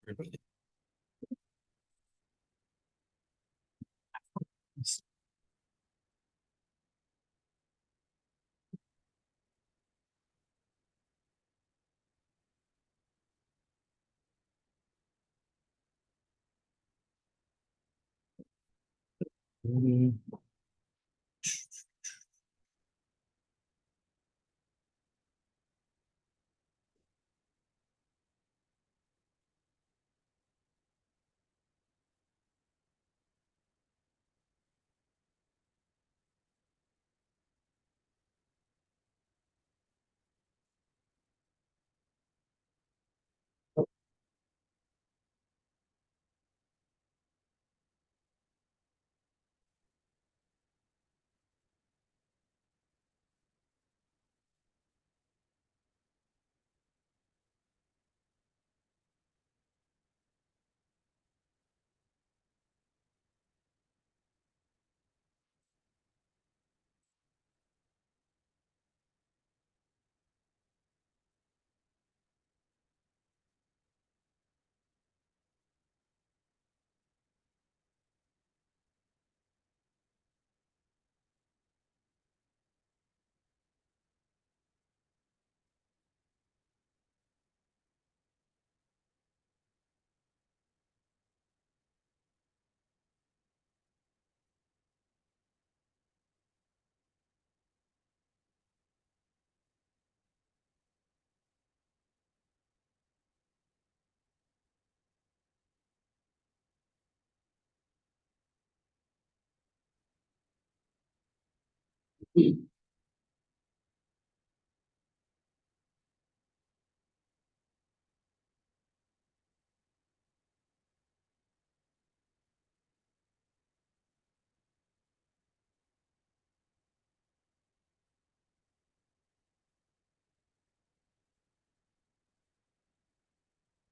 everybody.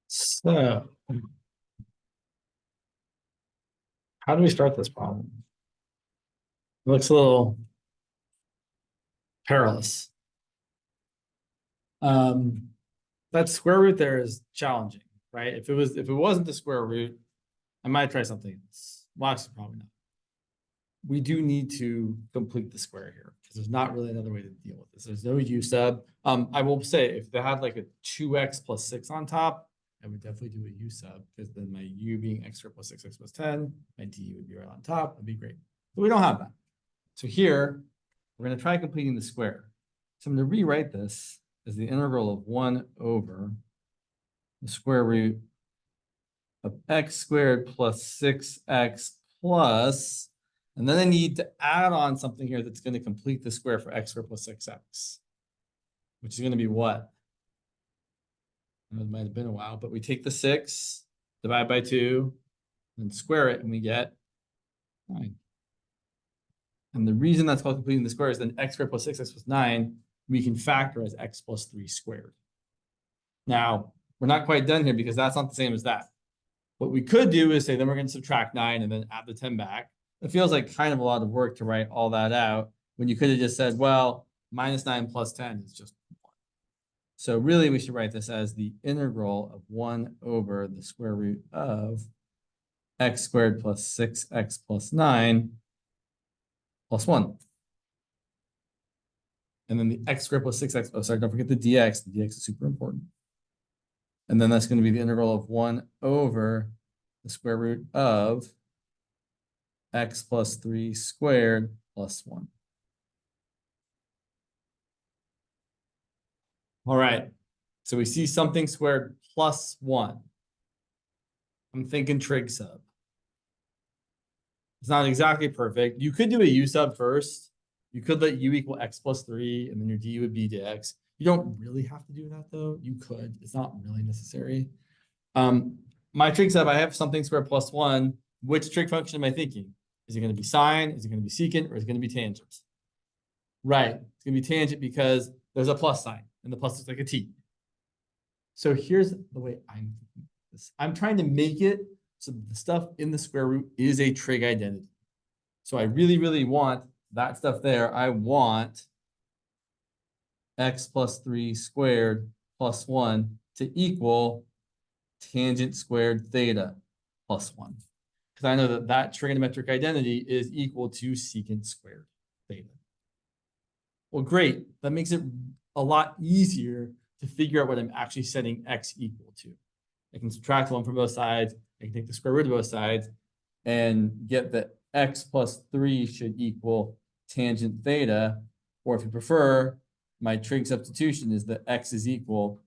So, how do we start this problem? It looks a little perilous. That square root there is challenging, right? If it wasn't the square root, I might try something else. Well, actually, probably not. We do need to complete the square here because there's not really another way to deal with this. There's no u sub. I will say if they had like a 2x plus 6 on top, I would definitely do a u sub because then my u being x squared plus 6x plus 10, my d would be right on top. That'd be great. But we don't have that. So here, we're going to try completing the square. So I'm going to rewrite this as the integral of 1 over the square root of x squared plus 6x plus, and then I need to add on something here that's going to complete the square for x squared plus 6x, which is going to be what? It might have been a while, but we take the 6, divide by 2, and square it, and we get 9. And the reason that's called completing the square is then x squared plus 6x plus 9, we can factor as x plus 3 squared. Now, we're not quite done here because that's not the same as that. What we could do is say, then we're going to subtract 9 and then add the 10 back. It feels like kind of a lot of work to write all that out when you could have just said, well, minus 9 plus 10 is just 1. So really, we should write this as the integral of 1 over the square root of x squared plus 6x plus 9 plus 1. And then the x squared plus 6x, oh, sorry, don't forget the dx. The dx is super important. And then that's going to be the integral of 1 over the square root of x plus 3 squared plus 1. All right. So we see something squared plus 1. I'm thinking trig sub. It's not exactly perfect. You could do a u sub first. You could let u equal x plus 3, and then your d would be dx. You don't really have to do that, though. You could. It's not really necessary. My trig sub, I have something squared plus 1. Which trig function am I thinking? Is it going to be sine? Is it going to be secant? Or is it going to be tangent? Right. It's going to be tangent because there's a plus sign, and the plus looks like a t. So here's the way I'm thinking this. I'm trying to make it so the stuff in the square root is a trig identity. So I really, really want that stuff there. I want x plus 3 squared plus 1 to equal tangent squared theta plus 1. Because I know that that trigonometric identity is equal to secant squared theta. Well, great. That makes it a lot easier to figure out what I'm actually setting x equal to. I can subtract 1 from both sides. I can take the square root of both sides and get that x plus 3 should equal tangent theta. Or if you prefer, my trig substitution is that x is equal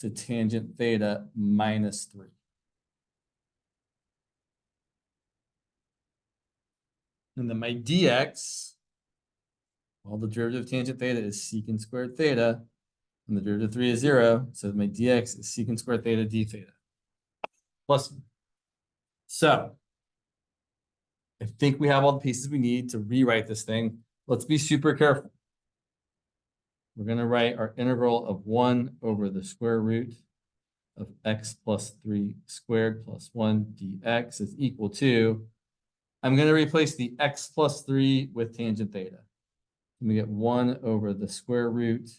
to tangent theta minus 3. And then my dx, well, the derivative of tangent theta is secant squared theta, and the derivative of 3 is 0. So my dx is secant squared theta d theta. Plus, so I think we have all the pieces we need to rewrite this thing. Let's be super careful. We're going to write our integral of 1 over the square root of x plus 3 squared plus 1 dx is equal to, I'm going to replace the x plus 3 with tangent theta. We get 1 over the square root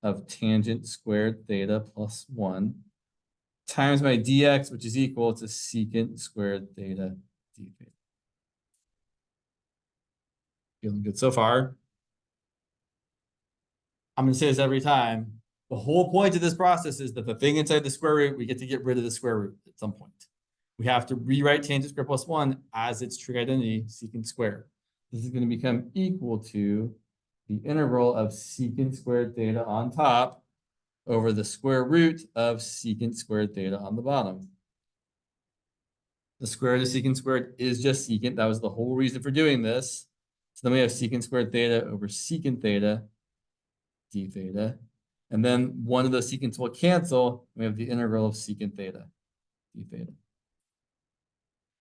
of tangent squared theta plus 1 times my dx, which is equal to secant squared theta d theta. Feeling good so far? I'm going to say this every time. The whole point of this process is that the thing inside the square root, we get to get rid of the square root at some point. We have to rewrite tangent squared plus 1 as its trig identity, secant squared. This is going to become equal to the integral of secant squared theta on top over the square root of secant squared theta on the bottom. The square root of secant squared is just secant. That was the whole reason for doing this. So then we have secant squared theta over secant theta d theta. And then one of those secants will cancel. We have the integral of secant theta d theta.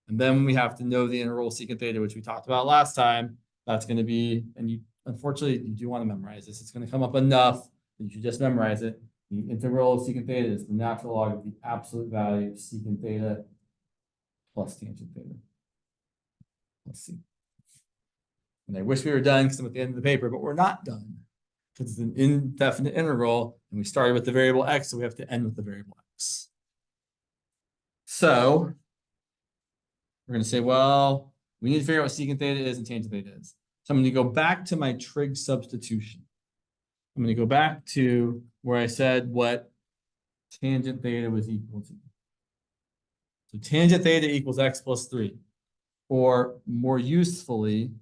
And then we have to know the integral of secant theta, which we talked about last time. That's going to be, and you unfortunately, you do want to memorize this. It's going to come up enough that you should just memorize it. The integral of secant theta is the natural log of the absolute value of secant theta plus tangent theta. Let's see. And I wish we were done because I'm at the end of the paper, but we're not done. Because it's an indefinite integral, and we started with the variable x, so we have to end with the variable x. So we're going to say, well, we need to figure out what secant theta is and tangent theta is. So I'm going to go back to my trig substitution. I'm going to go back to where I said what tangent theta was equal to. So tangent theta equals x plus 3. Or more usefully,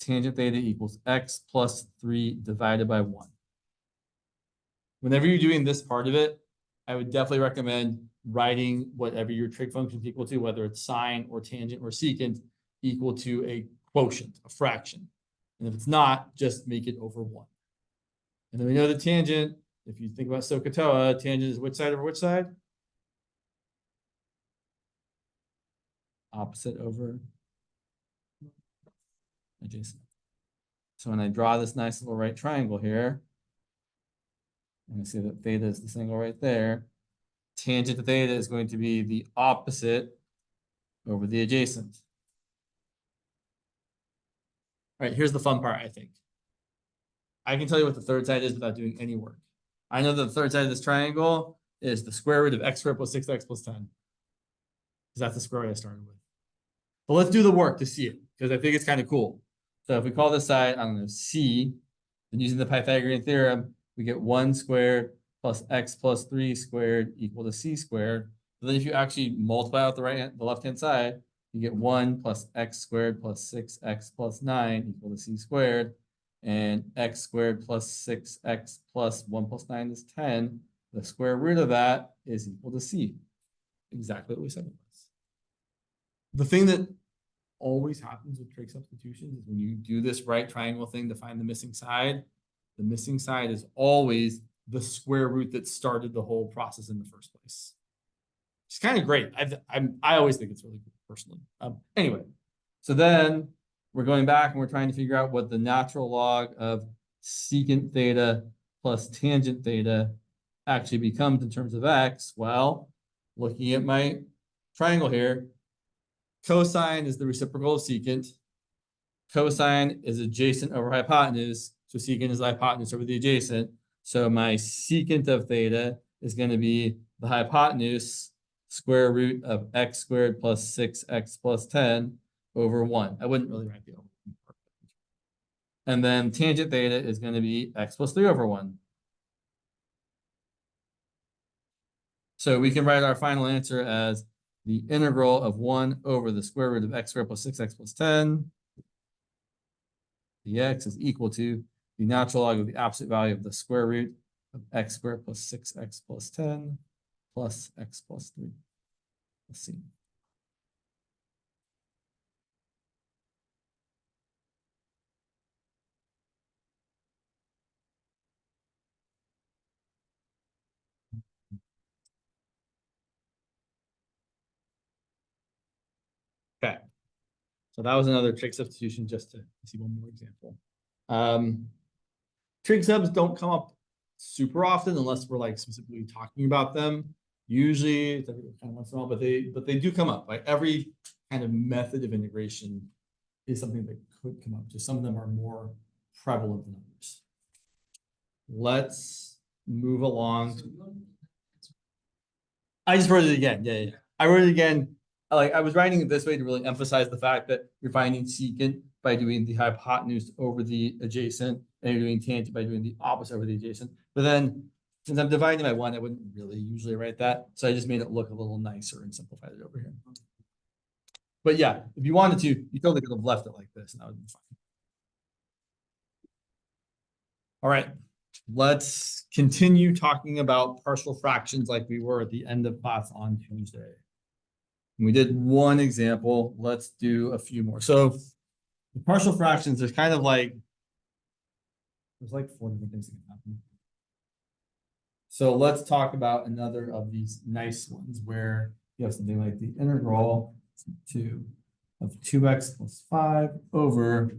tangent theta equals x plus 3 divided by 1. Whenever you're doing this part of it, I would definitely recommend writing whatever your trig function is equal to, whether it's sine or tangent or secant, equal to a quotient, a fraction. And if it's not, just make it over 1. And then we know the tangent, if you think about SOHCAHTOA, tangent is which side over which side? Opposite over adjacent. So when I draw this nice little right triangle here, and I see that theta is this angle right there, tangent to theta is going to be the opposite over the adjacent. All right, here's the fun part, I think. I can tell you what the third side is without doing any work. I know that the third side of this triangle is the square root of x squared plus 6x plus 10. Because that's the square root I started with. But let's do the work to see it, because I think it's kind of cool. So if we call this side, I don't know, c, then using the Pythagorean theorem, we get 1 squared plus x plus 3 squared equal to c squared. So then if you actually multiply out the left-hand side, you get 1 plus x squared plus 6x plus 9 equal to c squared. And x squared plus 6x plus 1 plus 9 is 10. The square root of that is equal to c. Exactly what we said it was. The thing that always happens with trig substitutions is when you do this right triangle thing to find the missing side is always the square root that started the whole process in the first place. It's kind of great. I always think it's really cool personally. Anyway, so then we're going back and we're trying to figure out what the natural log of secant theta plus tangent theta actually becomes in terms of x. Well, looking at my triangle here, cosine is the reciprocal of secant. Cosine is adjacent over hypotenuse. So secant is the hypotenuse over the adjacent. So my secant of theta is going to be the hypotenuse square root of x squared plus 6x plus 10 over 1. I wouldn't really write the over. And then tangent theta is going to be x plus 3 over 1. So we can write our final answer as the integral of 1 over the square root of x squared plus 6x plus 10 dx is equal to the natural log of the absolute value of the square root of x squared plus 6x plus 10 plus x plus 3. Let's see. Okay. So that was another trig substitution just to see one more example. Trig subs don't come up super often unless we're like specifically talking about them. Usually it's every kind of once in a while, but they do come up. Like every kind of method of integration is something that could come up. Just some of them are more prevalent than others. Let's move along. I just wrote it again. Yeah. I wrote it again. I was writing it this way to really emphasize the fact that you're finding secant by doing the hypotenuse over the adjacent, and you're doing tangent by doing the opposite over the adjacent. But then, since I'm dividing by 1, I wouldn't really usually write that. So I just made it look a little nicer and simplified it over here. But yeah, if you wanted to, you totally could have left it like this, and that would be fine. All right, let's continue talking about partial fractions like we were at the end of class on Tuesday. We did one example. Let's do a few more. So the partial fractions, there's kind of like, there's like 4 different things that can happen. So let's talk about another of these nice ones where you have something like the integral of 2x plus 5 over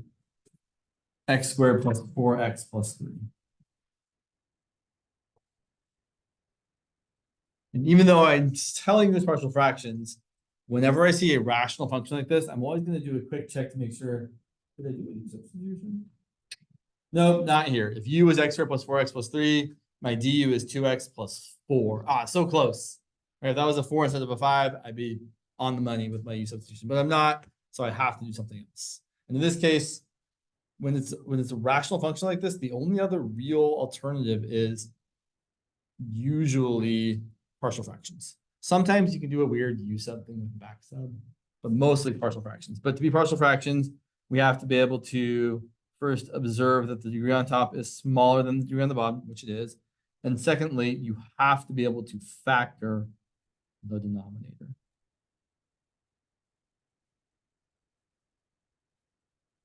x squared plus 4x plus 3. And even though I'm telling you this partial fractions, whenever I see a rational function like this, I'm always going to do a quick check to make sure. Did I do a substitution? No, not here. If u is x squared plus 4x plus 3, my du is 2x plus 4. Ah, so close. Right, if that was a 4 instead of a 5, I'd be on the money with my u substitution. But I'm not, so I have to do something else. And in this case, when it's a rational function like this, the only other real alternative is usually partial fractions. Sometimes you can do a weird u sub thing with back sub, but mostly partial fractions. But to be partial fractions, we have to be able to first observe that the degree on top is smaller than the degree on the bottom, which it is. And secondly, you have to be able to factor the denominator.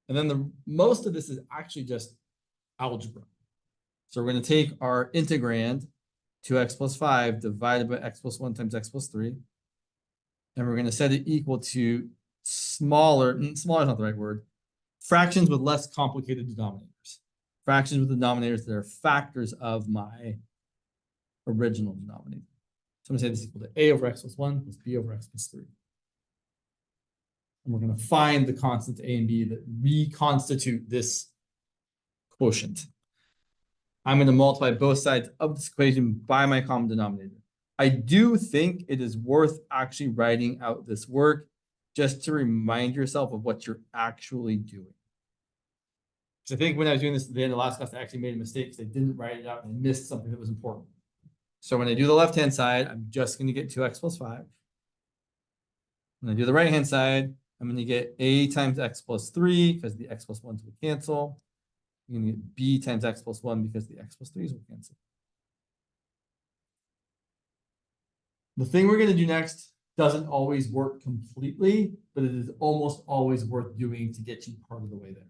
And then most of this is actually just algebra. So we're going to take our integrand, 2x plus 5 divided by x plus 1 times x plus 3. And we're going to set it equal to smaller is not the right word, fractions with less complicated denominators. Fractions with denominators that are factors of my original denominator. So I'm going to say this is equal to a over x plus 1 plus b over x plus 3. And we're going to find the constants a and b that reconstitute this quotient. I'm going to multiply both sides of this equation by my common denominator. I do think it is worth actually writing out this work just to remind yourself of what you're actually doing. Because I think when I was doing this at the end of last class, I actually made a mistake because I didn't write it out and I missed something that was important. So when I do the left-hand side, I'm just going to get 2x plus 5. When I do the right-hand side, I'm going to get a times x plus 3 because the x plus 1s will cancel. You're going to get b times x plus 1 because the x plus 3s will cancel. The thing we're going to do next doesn't always work completely, but it is almost always worth doing to get you part of the way there.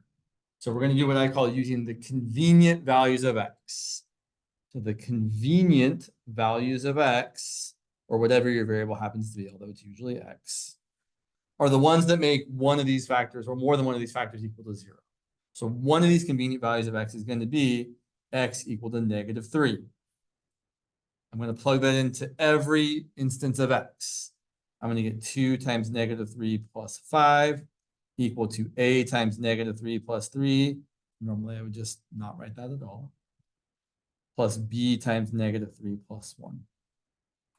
So we're going to do what I call using the convenient values of x. So the convenient values of x, or whatever your variable happens to be, although it's usually x, are the ones that make one of these factors or more than one of these factors equal to 0. So one of these convenient values of x is going to be x equal to -3. I'm going to plug that into every instance of x. I'm going to get 2 times -3 plus 5 equal to a times -3 plus 3. Normally, I would just not write that at all. Plus b times -3 plus 1.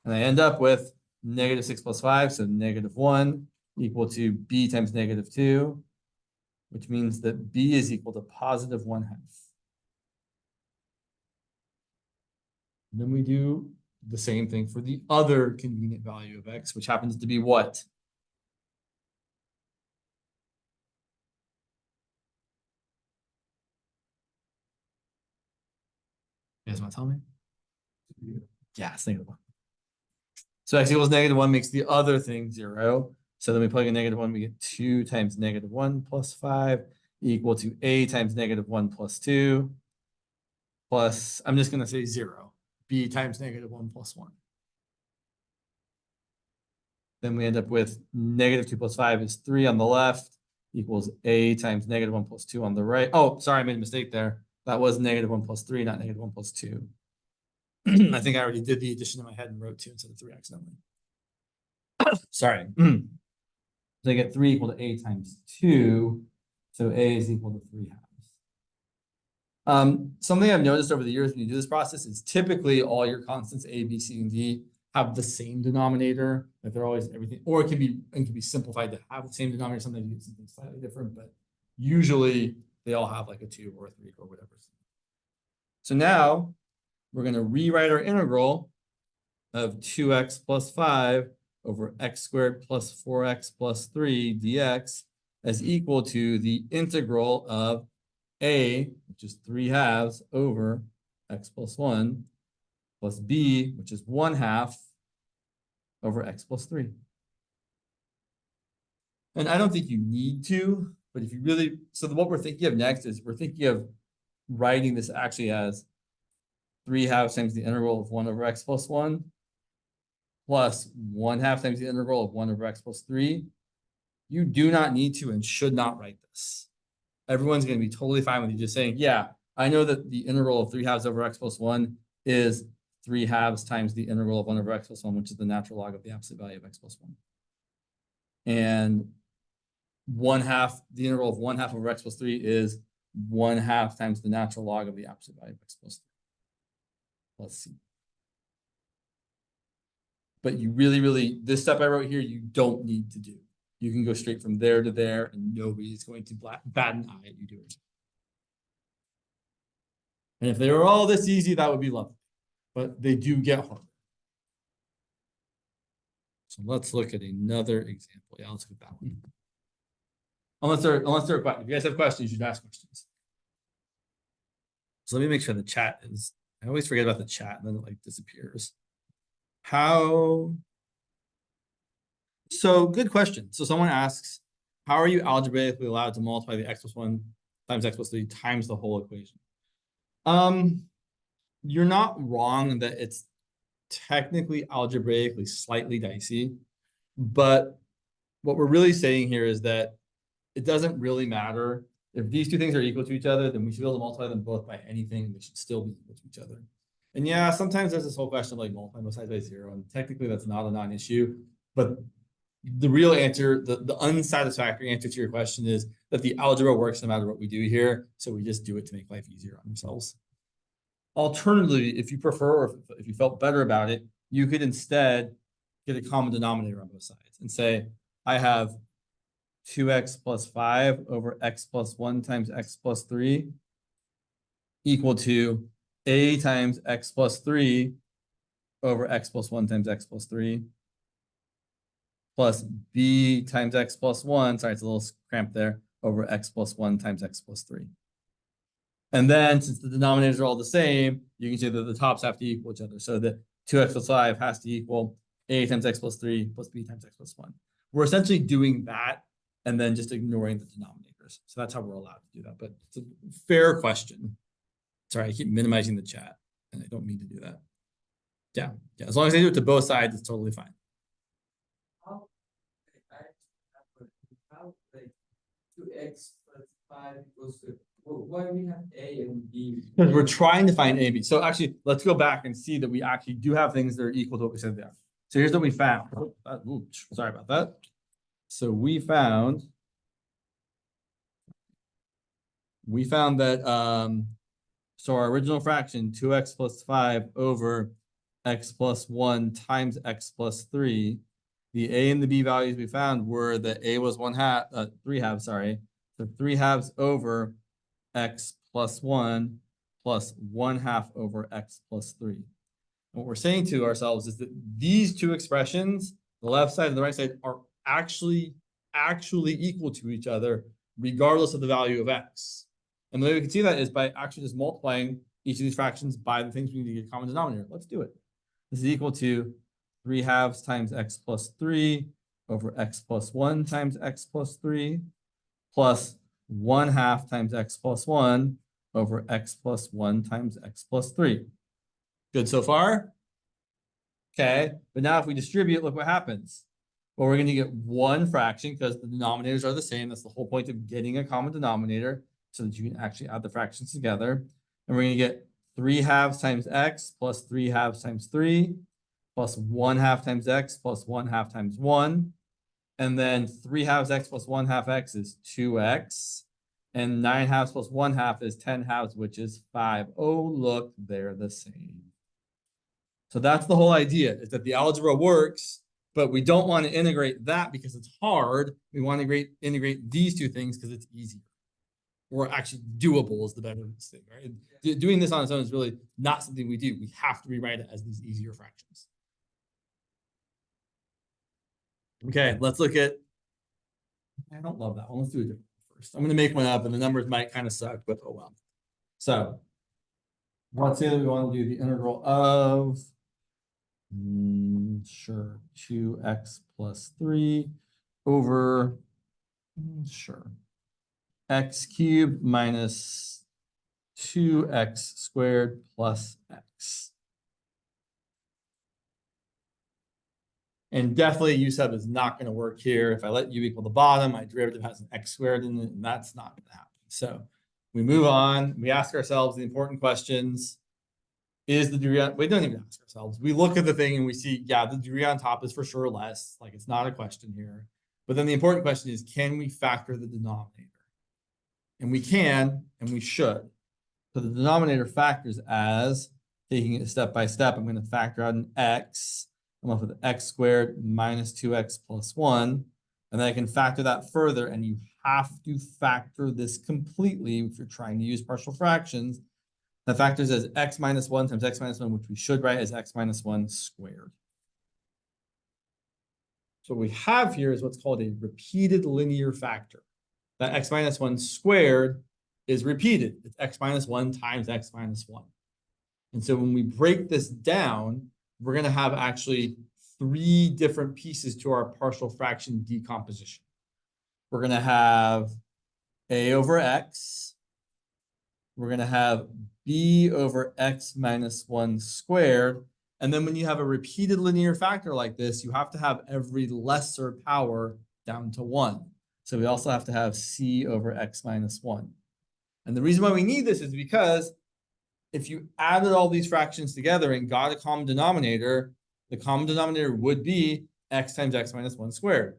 And I end up with -6 plus 5, so -1 equal to b times -2, which means that b is equal to +1/2. And then we do the same thing for the other convenient value of x, which happens to be what? You guys want to tell me? Yeah, it's -1. So x equals -1 makes the other thing 0. So then we plug in -1, we get 2 times -1 plus 5 equal to a times -1 plus 2 plus, I'm just going to say 0, b times -1 plus 1. Then we end up with -2 plus 5 is 3 on the left equals a times -1 plus 2 on the right. Oh, sorry, I made a mistake there. That was -1 plus 3, not -1 plus 2. I think I already did the addition in my head and wrote 2 instead of 3 accidentally. Sorry. So I get 3 equal to a times 2. So a is equal to 3 halves. Something I've noticed over the years when you do this process is typically all your constants a, b, c, and d have the same denominator. Like they're always everything, or it can be simplified to have the same denominator. Sometimes you get something slightly different, but usually they all have like a 2 or a 3 or whatever. So now we're going to rewrite our integral of 2x plus 5 over x squared plus 4x plus 3 dx as equal to the integral of a, which is 3 halves, over x plus 1, plus b, which is 1/2, over x plus 3. And I don't think you need to, but if you really, so what we're thinking of next is we're thinking of writing this actually as 3 halves times the integral of 1 over x plus 1 plus 1/2 times the integral of 1 over x plus 3. You do not need to and should not write this. Everyone's going to be totally fine with you just saying, yeah, I know that the integral of 3 halves over x plus 1 is 3 halves times the integral of 1 over x plus 1, which is the natural log of the absolute value of x plus 1. And 1/2, the integral of 1/2 over x plus 3 is 1/2 times the natural log of the absolute value of x plus 3. Let's see. But you really, this step I wrote here, you don't need to do. You can go straight from there to there, and nobody's going to bat an eye at you doing it. And if they were all this easy, that would be lovely. But they do get hard. So let's look at another example. Yeah, let's look at that one. Unless there are questions. If you guys have questions, you should ask questions. So let me make sure the chat is. I always forget about the chat, and then it like disappears. How? So good question. So someone asks, how are you algebraically allowed to multiply the x plus 1 times x plus 3 times the whole equation? You're not wrong that it's technically algebraically slightly dicey, but what we're really saying here is that it doesn't really matter. If these two things are equal to each other, then we should be able to multiply them both by anything. They should still be equal to each other. And yeah, sometimes there's this whole question of like multiplying both sides by 0, and technically that's not a non-issue, but the real answer, the unsatisfactory answer to your question is that the algebra works no matter what we do here. So we just do it to make life easier on ourselves. Alternatively, if you prefer, or if you felt better about it, you could instead get a common denominator on both sides and say, I have 2x plus 5 over x plus 1 times x plus 3 equal to a times x plus 3 over x plus 1 times x plus 3 plus b times x plus 1, sorry, it's a little cramped there, over x plus 1 times x plus 3. And then since the denominators are all the same, you can say that the tops have to equal each other. So that 2x plus 5 has to equal a times x plus 3 plus b times x plus 1. We're essentially doing that and then just ignoring the denominators. So that's how we're allowed to do that. But it's a fair question. Sorry, I keep minimizing the chat, and I don't mean to do that. Yeah, as long as I do it to both sides, it's totally fine. How 2x plus 5 equals to, why we have a and b? Because we're trying to find a and b. So actually, let's go back and see that we actually do have things that are equal to what we said they are. So here's what we found. Sorry about that. So we found that so our original fraction, 2x plus 5 over x plus 1 times x plus 3. The a and the b values we found were that a was 3 halves, sorry. So 3 halves over x plus 1 plus 1/2 over x plus 3. And what we're saying to ourselves is that these two expressions, the left side and the right side, are actually equal to each other, regardless of the value of x. And the way we can see that is by actually just multiplying each of these fractions by the things we need to get a common denominator. Let's do it. This is equal to 3 halves times x plus 3 over x plus 1 times x plus 3 plus 1/2 times x plus 1 over x plus 1 times x plus 3. Good so far? Okay, but now if we distribute, look what happens. Well, we're going to get one fraction because the denominators are the same. That's the whole point of getting a common denominator so that you can actually add the fractions together. And we're going to get 3 halves times x plus 3 halves times 3 plus 1/2 times x plus 1/2 times 1. And then 3 halves x plus 1/2 x is 2x. And 9 halves plus 1/2 is 10 halves, which is 5. Oh, look, they're the same. So that's the whole idea, is that the algebra works, but we don't want to integrate that because it's hard. We want to integrate these two things because it's easier. Or actually doable is the better thing, right? Doing this on its own is really not something we do. We have to rewrite it as these easier fractions. Okay, let's look at, I don't love that one. Let's do a different one first. I'm going to make one up and the numbers might kind of suck, but oh well. So let's say that we want to do the integral of, sure, 2x plus 3 over, sure, x cubed minus 2x squared plus x. And definitely u sub is not going to work here. If I let u equal the bottom, my derivative has an x squared in it, and that's not going to happen. So we move on. We ask ourselves the important questions. Is the degree on, we don't even ask ourselves. We look at the thing and we see, yeah, the degree on top is for sure less. Like it's not a question here. But then the important question is, can we factor the denominator? And we can, and we should. So the denominator factors as, taking it step by step, I'm going to factor out an x. I'm left with x squared minus 2x plus 1. And then I can factor that further, and you have to factor this completely if you're trying to use partial fractions. That factors as x minus 1 times x minus 1, which we should write as x minus 1 squared. So what we have here is what's called a repeated linear factor. That x minus 1 squared is repeated. It's x minus 1 times x minus 1. And so when we break this down, we're going to have actually 3 different pieces to our partial fraction decomposition. We're going to have a over x. We're going to have b over x minus 1 squared. And then when you have a repeated linear factor like this, you have to have every lesser power down to 1. So we also have to have c over x minus 1. And the reason why we need this is because if you added all these fractions together and got a common denominator, the common denominator would be x times x minus 1 squared.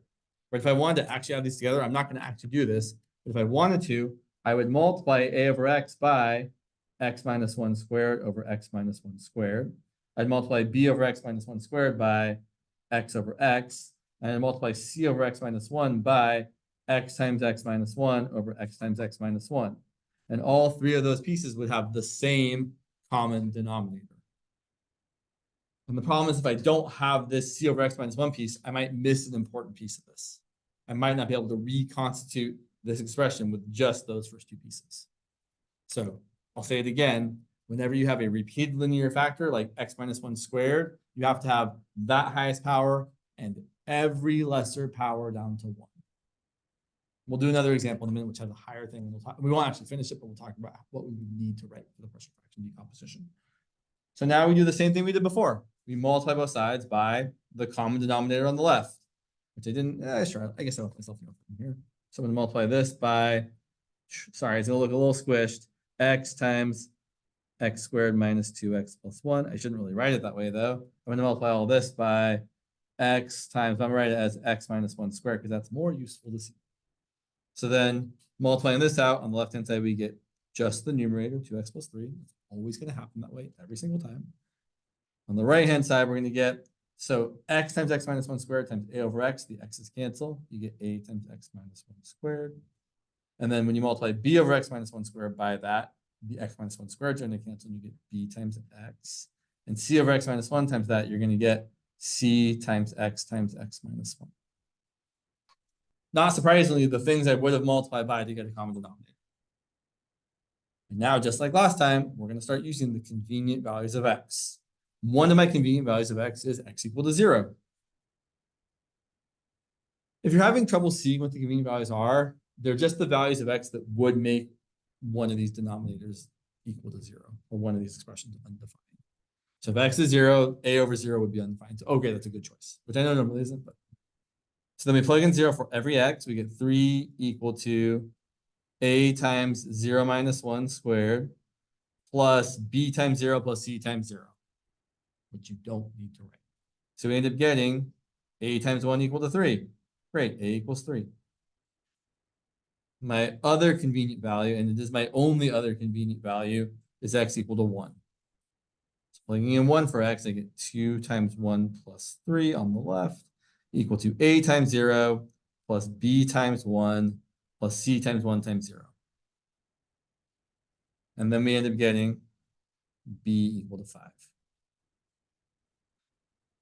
But if I wanted to actually add these together, I'm not going to actually do this. But if I wanted to, I would multiply a over x by x minus 1 squared over x minus 1 squared. I'd multiply b over x minus 1 squared by x over x. And I'd multiply c over x minus 1 by x times x minus 1 over x times x minus 1. And all 3 of those pieces would have the same common denominator. And the problem is if I don't have this c over x minus 1 piece, I might miss an important piece of this. I might not be able to reconstitute this expression with just those first 2 pieces. So I'll say it again. Whenever you have a repeated linear factor like x minus 1 squared, you have to have that highest power and every lesser power down to 1. We'll do another example in a minute, which has a higher thing. We won't actually finish it, but we'll talk about what we would need to write for the partial fraction decomposition. So now we do the same thing we did before. We multiply both sides by the common denominator on the left, which I didn't, sure, I guess I'll myself here. So I'm going to multiply this by, sorry, it's going to look a little squished, x times x squared minus 2x plus 1. I shouldn't really write it that way, though. I'm going to multiply all this by x times, I'm going to write it as x minus 1 squared because that's more useful to see. So then multiplying this out on the left-hand side, we get just the numerator, 2x plus 3. It's always going to happen that way every single time. On the right-hand side, we're going to get, so x times x minus 1 squared times a over x, the x's cancel. You get a times x minus 1 squared. And then when you multiply b over x minus 1 squared by that, the x minus 1 squared is going to cancel, and you get b times x. And c over x minus 1 times that, you're going to get c times x minus 1. Not surprisingly, the things I would have multiplied by to get a common denominator. And now, just like last time, we're going to start using the convenient values of x. One of my convenient values of x is x equal to 0. If you're having trouble seeing what the convenient values are, they're just the values of x that would make one of these denominators equal to 0, or one of these expressions undefined. So if x is 0, a over 0 would be undefined. So, okay, that's a good choice, which I know normally isn't. But so then we plug in 0 for every x. We get 3 equal to a times 0 minus 1 squared plus b times 0 plus c times 0, which you don't need to write. So we end up getting a times 1 equal to 3. Great, a equals 3. My other convenient value, and it is my only other convenient value, is x equal to 1. So plugging in 1 for x, I get 2 times 1 plus 3 on the left, equal to a times 0 plus b times 1 plus c times 1 times 0. And then we end up getting b equal to 5.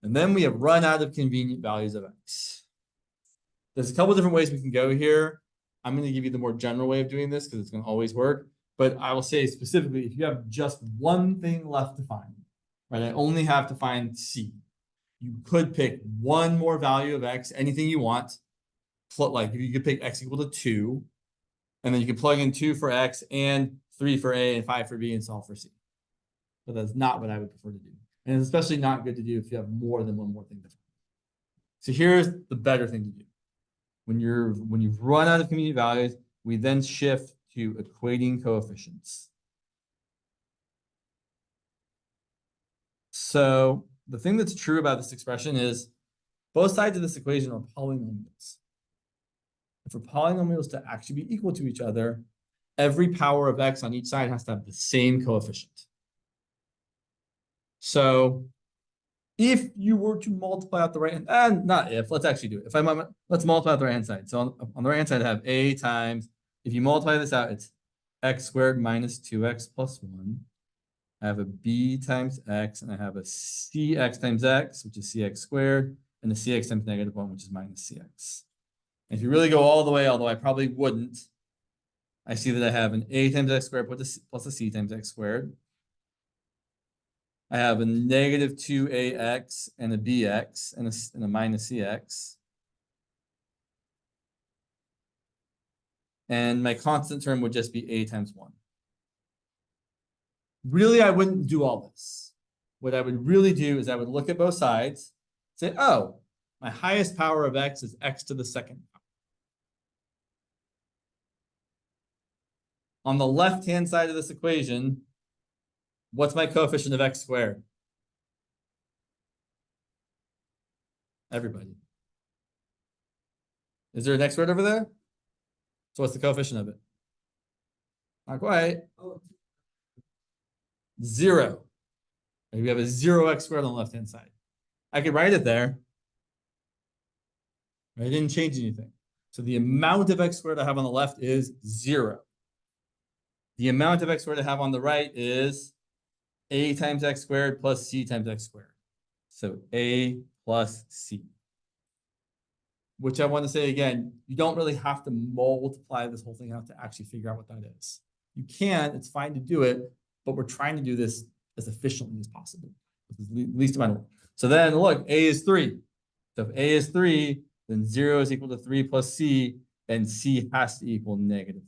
And then we have run out of convenient values of x. There's a couple different ways we can go here. I'm going to give you the more general way of doing this because it's going to always work. But I will say specifically, if you have just one thing left to find, right? I only have to find c. You could pick one more value of x, anything you want. Like if you could pick x equal to 2, and then you can plug in 2 for x and 3 for a and 5 for b and solve for c. But that's not what I would prefer to do. And it's especially not good to do if you have more than one more thing to find. So here's the better thing to do. When you've run out of convenient values, we then shift to equating coefficients. So the thing that's true about this expression is both sides of this equation are polynomials. And for polynomials to actually be equal to each other, every power of x on each side has to have the same coefficient. So if you were to multiply out the right hand, and not if, let's actually do it. Let's multiply out the right hand side. So on the right hand side, I have a times, if you multiply this out, it's x squared minus 2x plus 1. I have a b times x, and I have a cx times x, which is cx squared, and a cx times negative 1, which is minus cx. And if you really go all the way, although I probably wouldn't, I see that I have an a times x squared plus a c times x squared. I have a negative 2ax and a bx and a minus cx. And my constant term would just be a times 1. Really, I wouldn't do all this. What I would really do is I would look at both sides, say, oh, my highest power of x is x to the second power. On the left-hand side of this equation, what's my coefficient of x squared? Everybody. Is there an x squared over there? So what's the coefficient of it? Not quite. 0. We have a 0x squared on the left-hand side. I could write it there. I didn't change anything. So the amount of x squared I have on the left is 0. The amount of x squared I have on the right is a times x squared plus c times x squared. So a plus c. Which I want to say again, you don't really have to multiply this whole thing out to actually figure out what that is. You can, it's fine to do it, but we're trying to do this as efficiently as possible, with the least amount of work. So then look, a is 3. So if a is 3, then 0 is equal to 3 plus c, and c has to equal negative 3.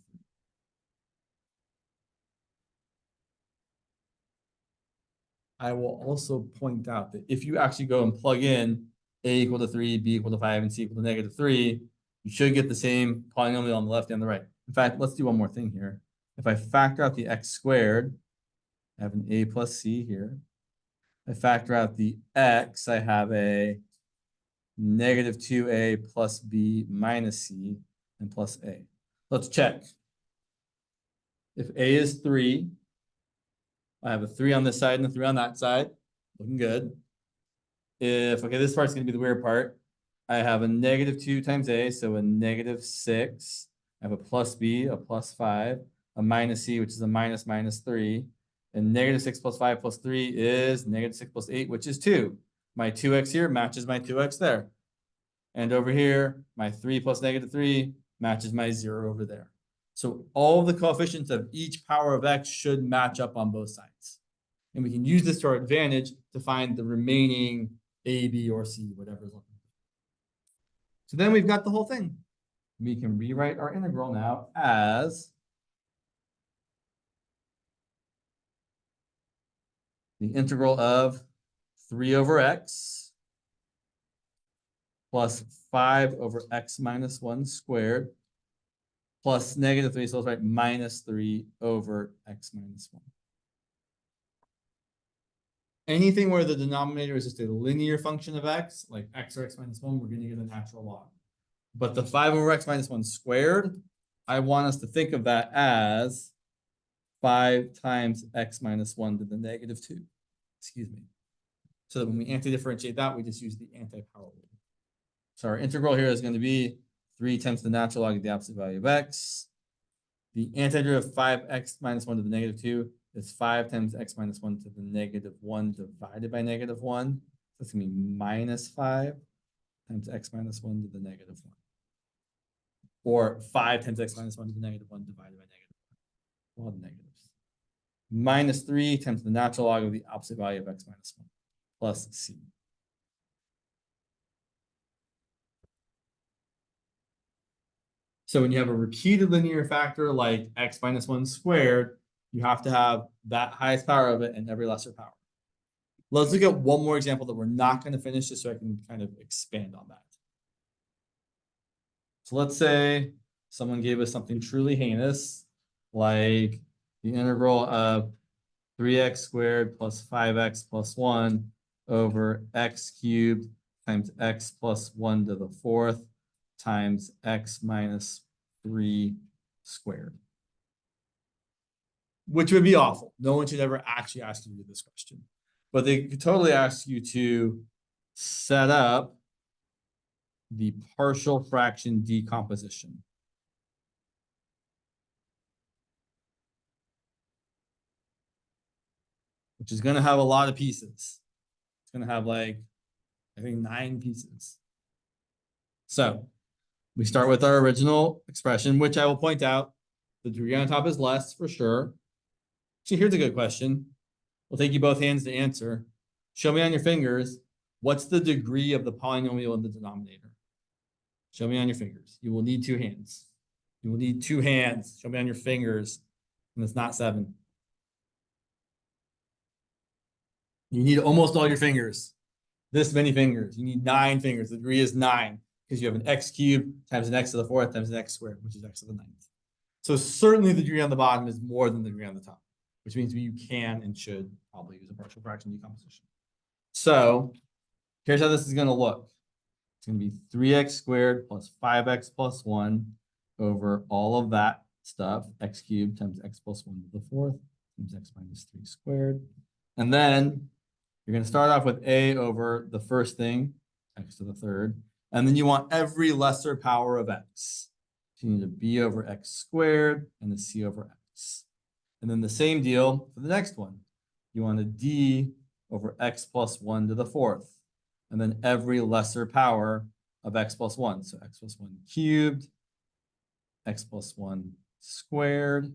I will also point out that if you actually go and plug in a equal to 3, b equal to 5, and c equal to negative 3, you should get the same polynomial on the left and the right. In fact, let's do one more thing here. If I factor out the x squared, I have an a plus c here. I factor out the x, I have a negative 2a plus b minus c and plus a. Let's check. If a is 3, I have a 3 on this side and a 3 on that side. looking good. Okay, this part's gonna be the weird part. I have a -2 times A, so a -6. I have a plus B, a plus 5, a minus C, which is a -3. And -6 plus 5 plus 3 is -6 plus 8, which is 2. My 2x here matches my 2x there. And over here, my 3 plus -3 matches my 0 over there. So all of the coefficients of each power of x should match up on both sides. And we can use this to our advantage to find the remaining A, B, or C, whatever is left. So then we've got the whole thing. We can rewrite our integral now as the integral of 3 over x plus 5 over x minus 1 squared plus -3, so let's write -3 over x minus 1. Anything where the denominator is just a linear function of x, like x or x minus 1, we're going to get a natural log. But the 5 over x minus 1 squared, I want us to think of that as 5 times x minus 1 to the -2. Excuse me. So that when we anti-differentiate that, we just use the anti-power rule. So our integral here is going to be 3 times the natural log of the absolute value of x. The antiderivative of 5x minus 1 to the -2 is 5 times x minus 1 to the -1 divided by -1. So it's going to be -5 times x minus 1 to the -1. Or 5 times x minus 1 to the -1 divided by -1. All the negatives. -3 times the natural log of the opposite value of x minus 1 plus c. So when you have a repeated linear factor like x minus 1 squared, you have to have that highest power of it and every lesser power. Let's look at one more example that we're not going to finish just so I can kind of expand on that. So let's say someone gave us something truly heinous, like the integral of 3x squared plus 5x plus 1 over x cubed times x plus 1 to the 4th times x minus 3 squared. Which would be awful. No one should ever actually ask you to do this question. But they could totally ask you to set up the partial fraction decomposition. Which is going to have a lot of pieces. It's going to have like, I think 9 pieces. So we start with our original expression, which I will point out, the degree on top is less for sure. So here's a good question. We'll take you both hands to answer. Show me on your fingers, what's the degree of the polynomial in the denominator? Show me on your fingers. You will need 2 hands. You will need 2 hands. Show me on your fingers. And it's not 7. You need almost all your fingers. This many fingers. You need 9 fingers. The degree is 9 because you have an x cubed times an x to the 4th times an x squared, which is x to the 9th. So certainly the degree on the bottom is more than the degree on the top, which means you can and should probably use a partial fraction decomposition. So here's how this is going to look. It's going to be 3x squared plus 5x plus 1 over all of that stuff, x cubed times x plus 1 to the 4th times x minus 3 squared. And then you're going to start off with a over the first thing, x to the 3rd. And then you want every lesser power of x. So you need a b over x squared and a c over x. And then the same deal for the next one. You want a d over x plus 1 to the 4th. And then every lesser power of x plus 1. So x plus 1 cubed, x plus 1 squared.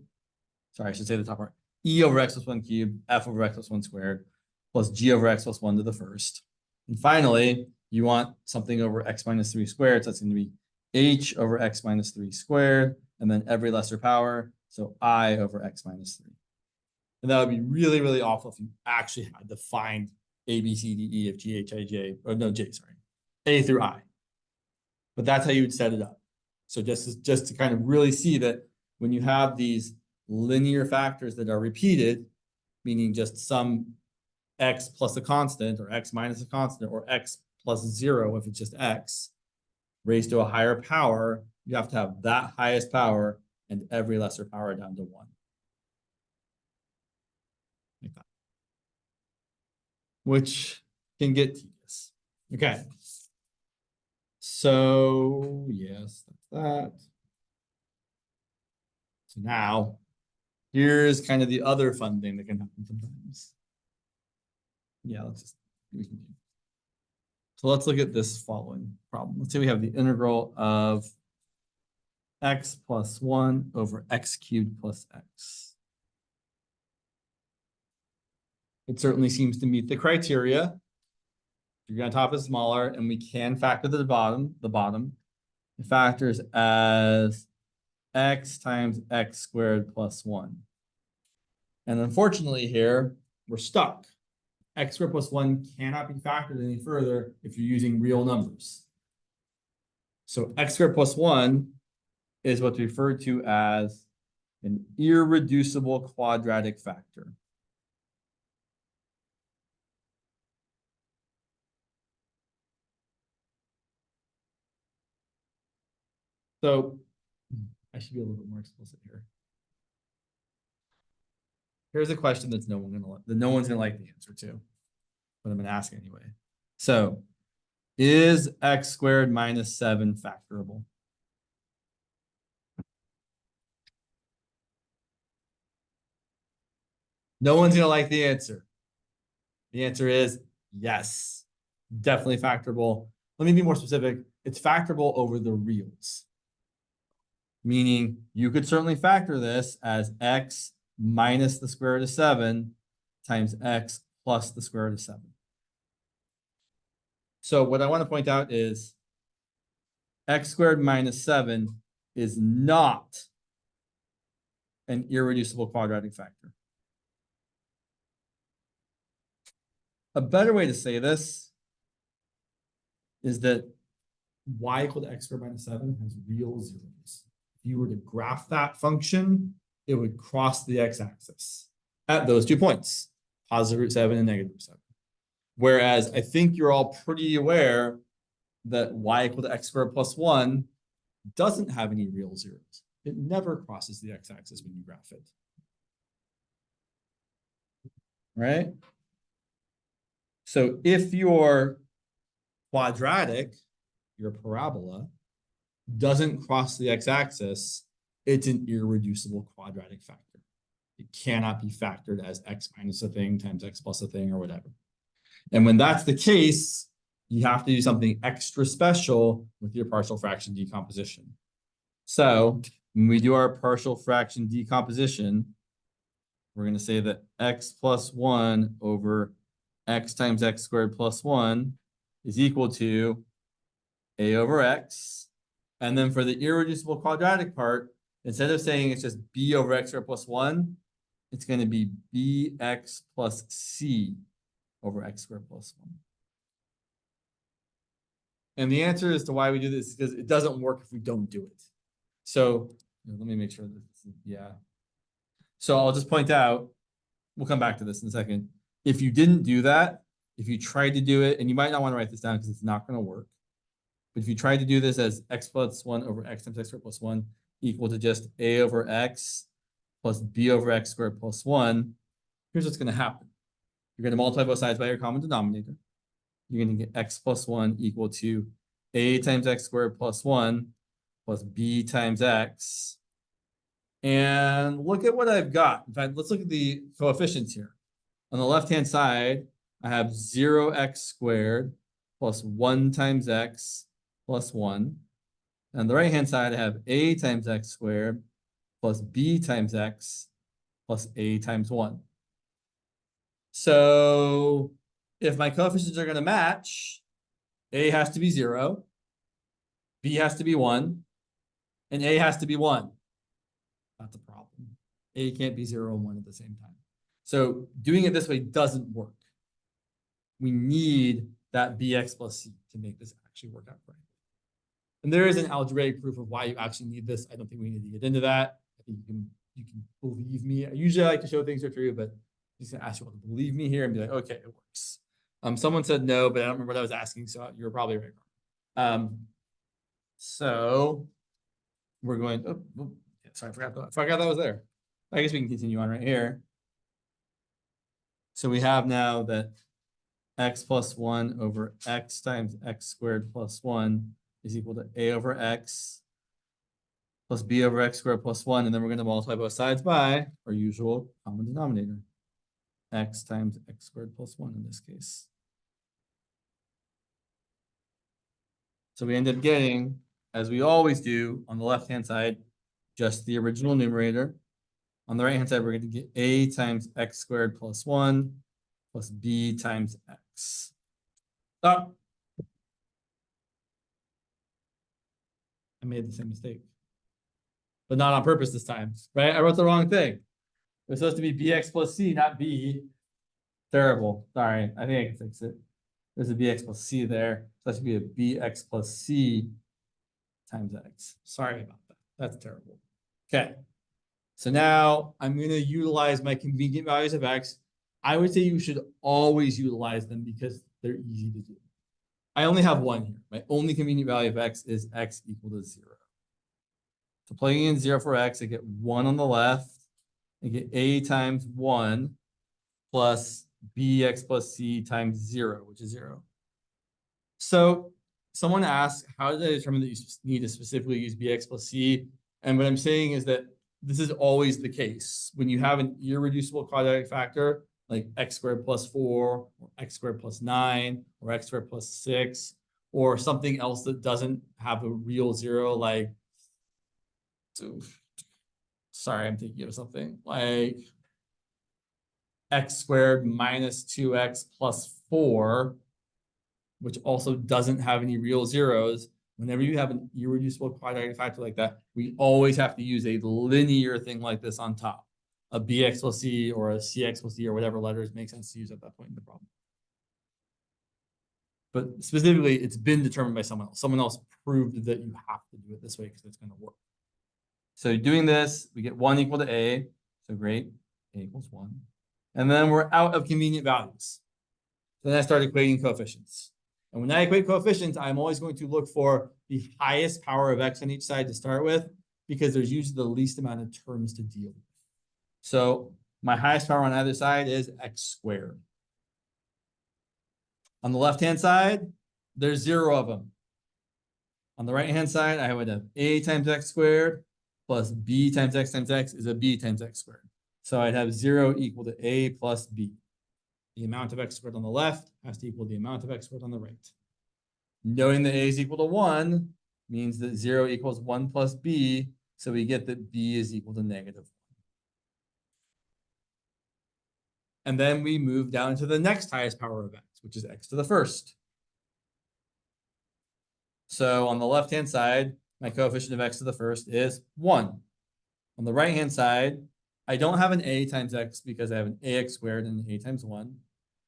Sorry, I should say the top part. E over x plus 1 cubed, f over x plus 1 squared, plus g over x plus 1 to the 1st. And finally, you want something over x minus 3 squared. So that's going to be h over x minus 3 squared, and then every lesser power. So I over x minus 3. And that would be really, really awful if you actually had to find A, B, C, D, E, F, G, H, I, J, or no, J, sorry, A through I. But that's how you would set it up. So just to kind of really see that when you have these linear factors that are repeated, meaning just some x plus a constant, or x minus a constant, or x plus 0 if it's just x, raised to a higher power, you have to have that highest power and every lesser power down to 1. Like that. which can get tedious. Okay. So yes, that's that. So now here's kind of the other fun thing that can happen sometimes. Yeah, we can do. So let's look at this following problem. Let's say we have the integral of x plus 1 over x cubed plus x. It certainly seems to meet the criteria. Degree on top is smaller, and we can factor the bottom. It factors as x times x squared plus 1. And unfortunately here, we're stuck. X squared plus 1 cannot be factored any further if you're using real numbers. So x squared plus 1 is what's referred to as an irreducible quadratic factor. So I should be a little bit more explicit here. Here's a question that no one's gonna like the answer to, but I'm gonna ask anyway. So, is x squared minus 7 factorable? No one's gonna like the answer. The answer is yes, definitely factorable. Let me be more specific. It's factorable over the reals. Meaning you could certainly factor this as x minus the square root of 7 times x plus the square root of 7. So what I want to point out is x squared minus 7 is not an irreducible quadratic factor. A better way to say this is that y equal to x squared minus 7 has real zeros. If you were to graph that function, it would cross the x-axis at those 2 points, positive root 7 and negative root 7. Whereas I think you're all pretty aware that y equal to x squared plus 1 doesn't have any real zeros. It never crosses the x-axis when you graph it. Right? So if your quadratic, your parabola, doesn't cross the x-axis, it's an irreducible quadratic factor. It cannot be factored as x minus a thing times x plus a thing or whatever. And when that's the case, you have to do something extra special with your partial fraction decomposition. So when we do our partial fraction decomposition, we're going to say that x plus 1 over x times x squared plus 1 is equal to a over x. And then for the irreducible quadratic part, instead of saying it's just b over x squared plus 1, it's going to be bx plus c over x squared plus 1. And the answer as to why we do this is because it doesn't work if we don't do it. So let me make sure that, yeah. So I'll just point out, we'll come back to this in a second. If you didn't do that, if you tried to do it, and you might not want to write this down because it's not going to work. But if you tried to do this as x plus 1 over x times x squared plus 1 equal to just a over x plus b over x squared plus 1, here's what's going to happen. You're going to multiply both sides by your common denominator. You're going to get x plus 1 equal to a times x squared plus 1 plus b times x. And look at what I've got. In fact, let's look at the coefficients here. On the left-hand side, I have 0x squared plus 1 times x plus 1. And on the right-hand side, I have a times x squared plus b times x plus a times 1. So if my coefficients are going to match, a has to be 0, b has to be 1, and a has to be 1. That's a problem. A can't be 0 and 1 at the same time. So doing it this way doesn't work. We need that bx plus c to make this actually work out correctly. And there is an algebraic proof of why you actually need this. I don't think we need to get into that. I think you can believe me. I usually like to show things are true, but I'm just gonna ask you all to believe me here and be like, okay, it works. Someone said no, but I don't remember what I was asking, so you're probably right. So we're going. Oh, sorry, I forgot that was there. I guess we can continue on right here. So we have now that x plus 1 over x times x squared plus 1 is equal to a over x plus b over x squared plus 1. And then we're going to multiply both sides by our usual common denominator, x times x squared plus 1 in this case. So we end up getting, as we always do, on the left-hand side, just the original numerator. On the right-hand side, we're going to get a times x squared plus 1 plus b times x. Oh, I made the same mistake. But not on purpose this time, right? I wrote the wrong thing. It was supposed to be bx plus c, not b. Terrible. Sorry, I think I can fix it. There's a bx plus c there. So that should be a bx plus c times x. Sorry about that. That's terrible. Okay. So now I'm going to utilize my convenient values of x. I would say you should always utilize them because they're easy to do. I only have one here. My only convenient value of x is x equal to 0. So plugging in 0 for x, I get 1 on the left. I get a times 1 plus bx plus c times 0, which is 0. So someone asked, how did I determine that you need to specifically use bx plus c? And what I'm saying is that this is always the case. When you have an irreducible quadratic factor, like x squared plus 4, or x squared plus 9, or x squared plus 6, or something else that doesn't have a real 0, like, sorry, I'm thinking of something, like x squared minus 2x plus 4, which also doesn't have any real zeros. Whenever you have an irreducible quadratic factor like that, we always have to use a linear thing like this on top. A bx plus c or a cx plus d or whatever letters make sense to use at that point in the problem. But specifically, it's been determined by someone else. Someone else proved that you have to do it this way because it's going to work. So doing this, we get 1 equal to a. So great, a equals 1. And then we're out of convenient values. So then I start equating coefficients. And when I equate coefficients, I'm always going to look for the highest power of x on each side to start with, because there's usually the least amount of terms to deal with. So my highest power on either side is x squared. On the left-hand side, there's 0 of them. On the right-hand side, I would have a times x squared plus b times x is a b times x squared. So I'd have 0 equal to a plus b. The amount of x squared on the left has to equal the amount of x squared on the right. Knowing that a is equal to 1 means that 0 equals 1 plus b, so we get that b is equal to negative 1. And then we move down to the next highest power of x, which is x to the first. So on the left-hand side, my coefficient of x to the first is 1. On the right-hand side, I don't have an a times x because I have an ax squared and an a times 1.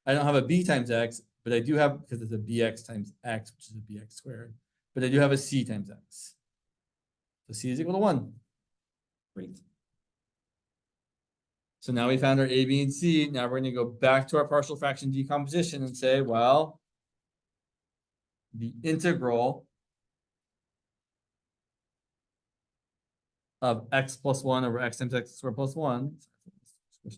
I don't have a b times x, but I do have, because it's a bx times x, which is a bx squared. But I do have a c times x. So c is equal to 1. Great. So now we found our a, b, and c. Now we're going to go back to our partial fraction decomposition and say, well, the integral of x plus 1 over x times x squared plus 1,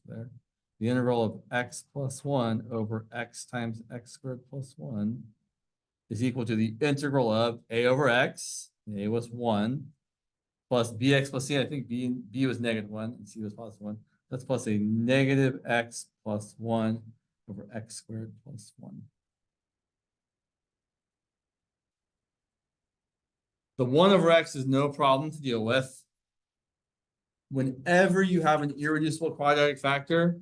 there. The integral of x plus 1 over x times x squared plus 1 is equal to the integral of a over x, a was 1, plus bx plus c. I think b was negative 1 and c was positive 1. That's plus a negative x plus 1 over x squared plus 1. The 1 over x is no problem to deal with. Whenever you have an irreducible quadratic factor,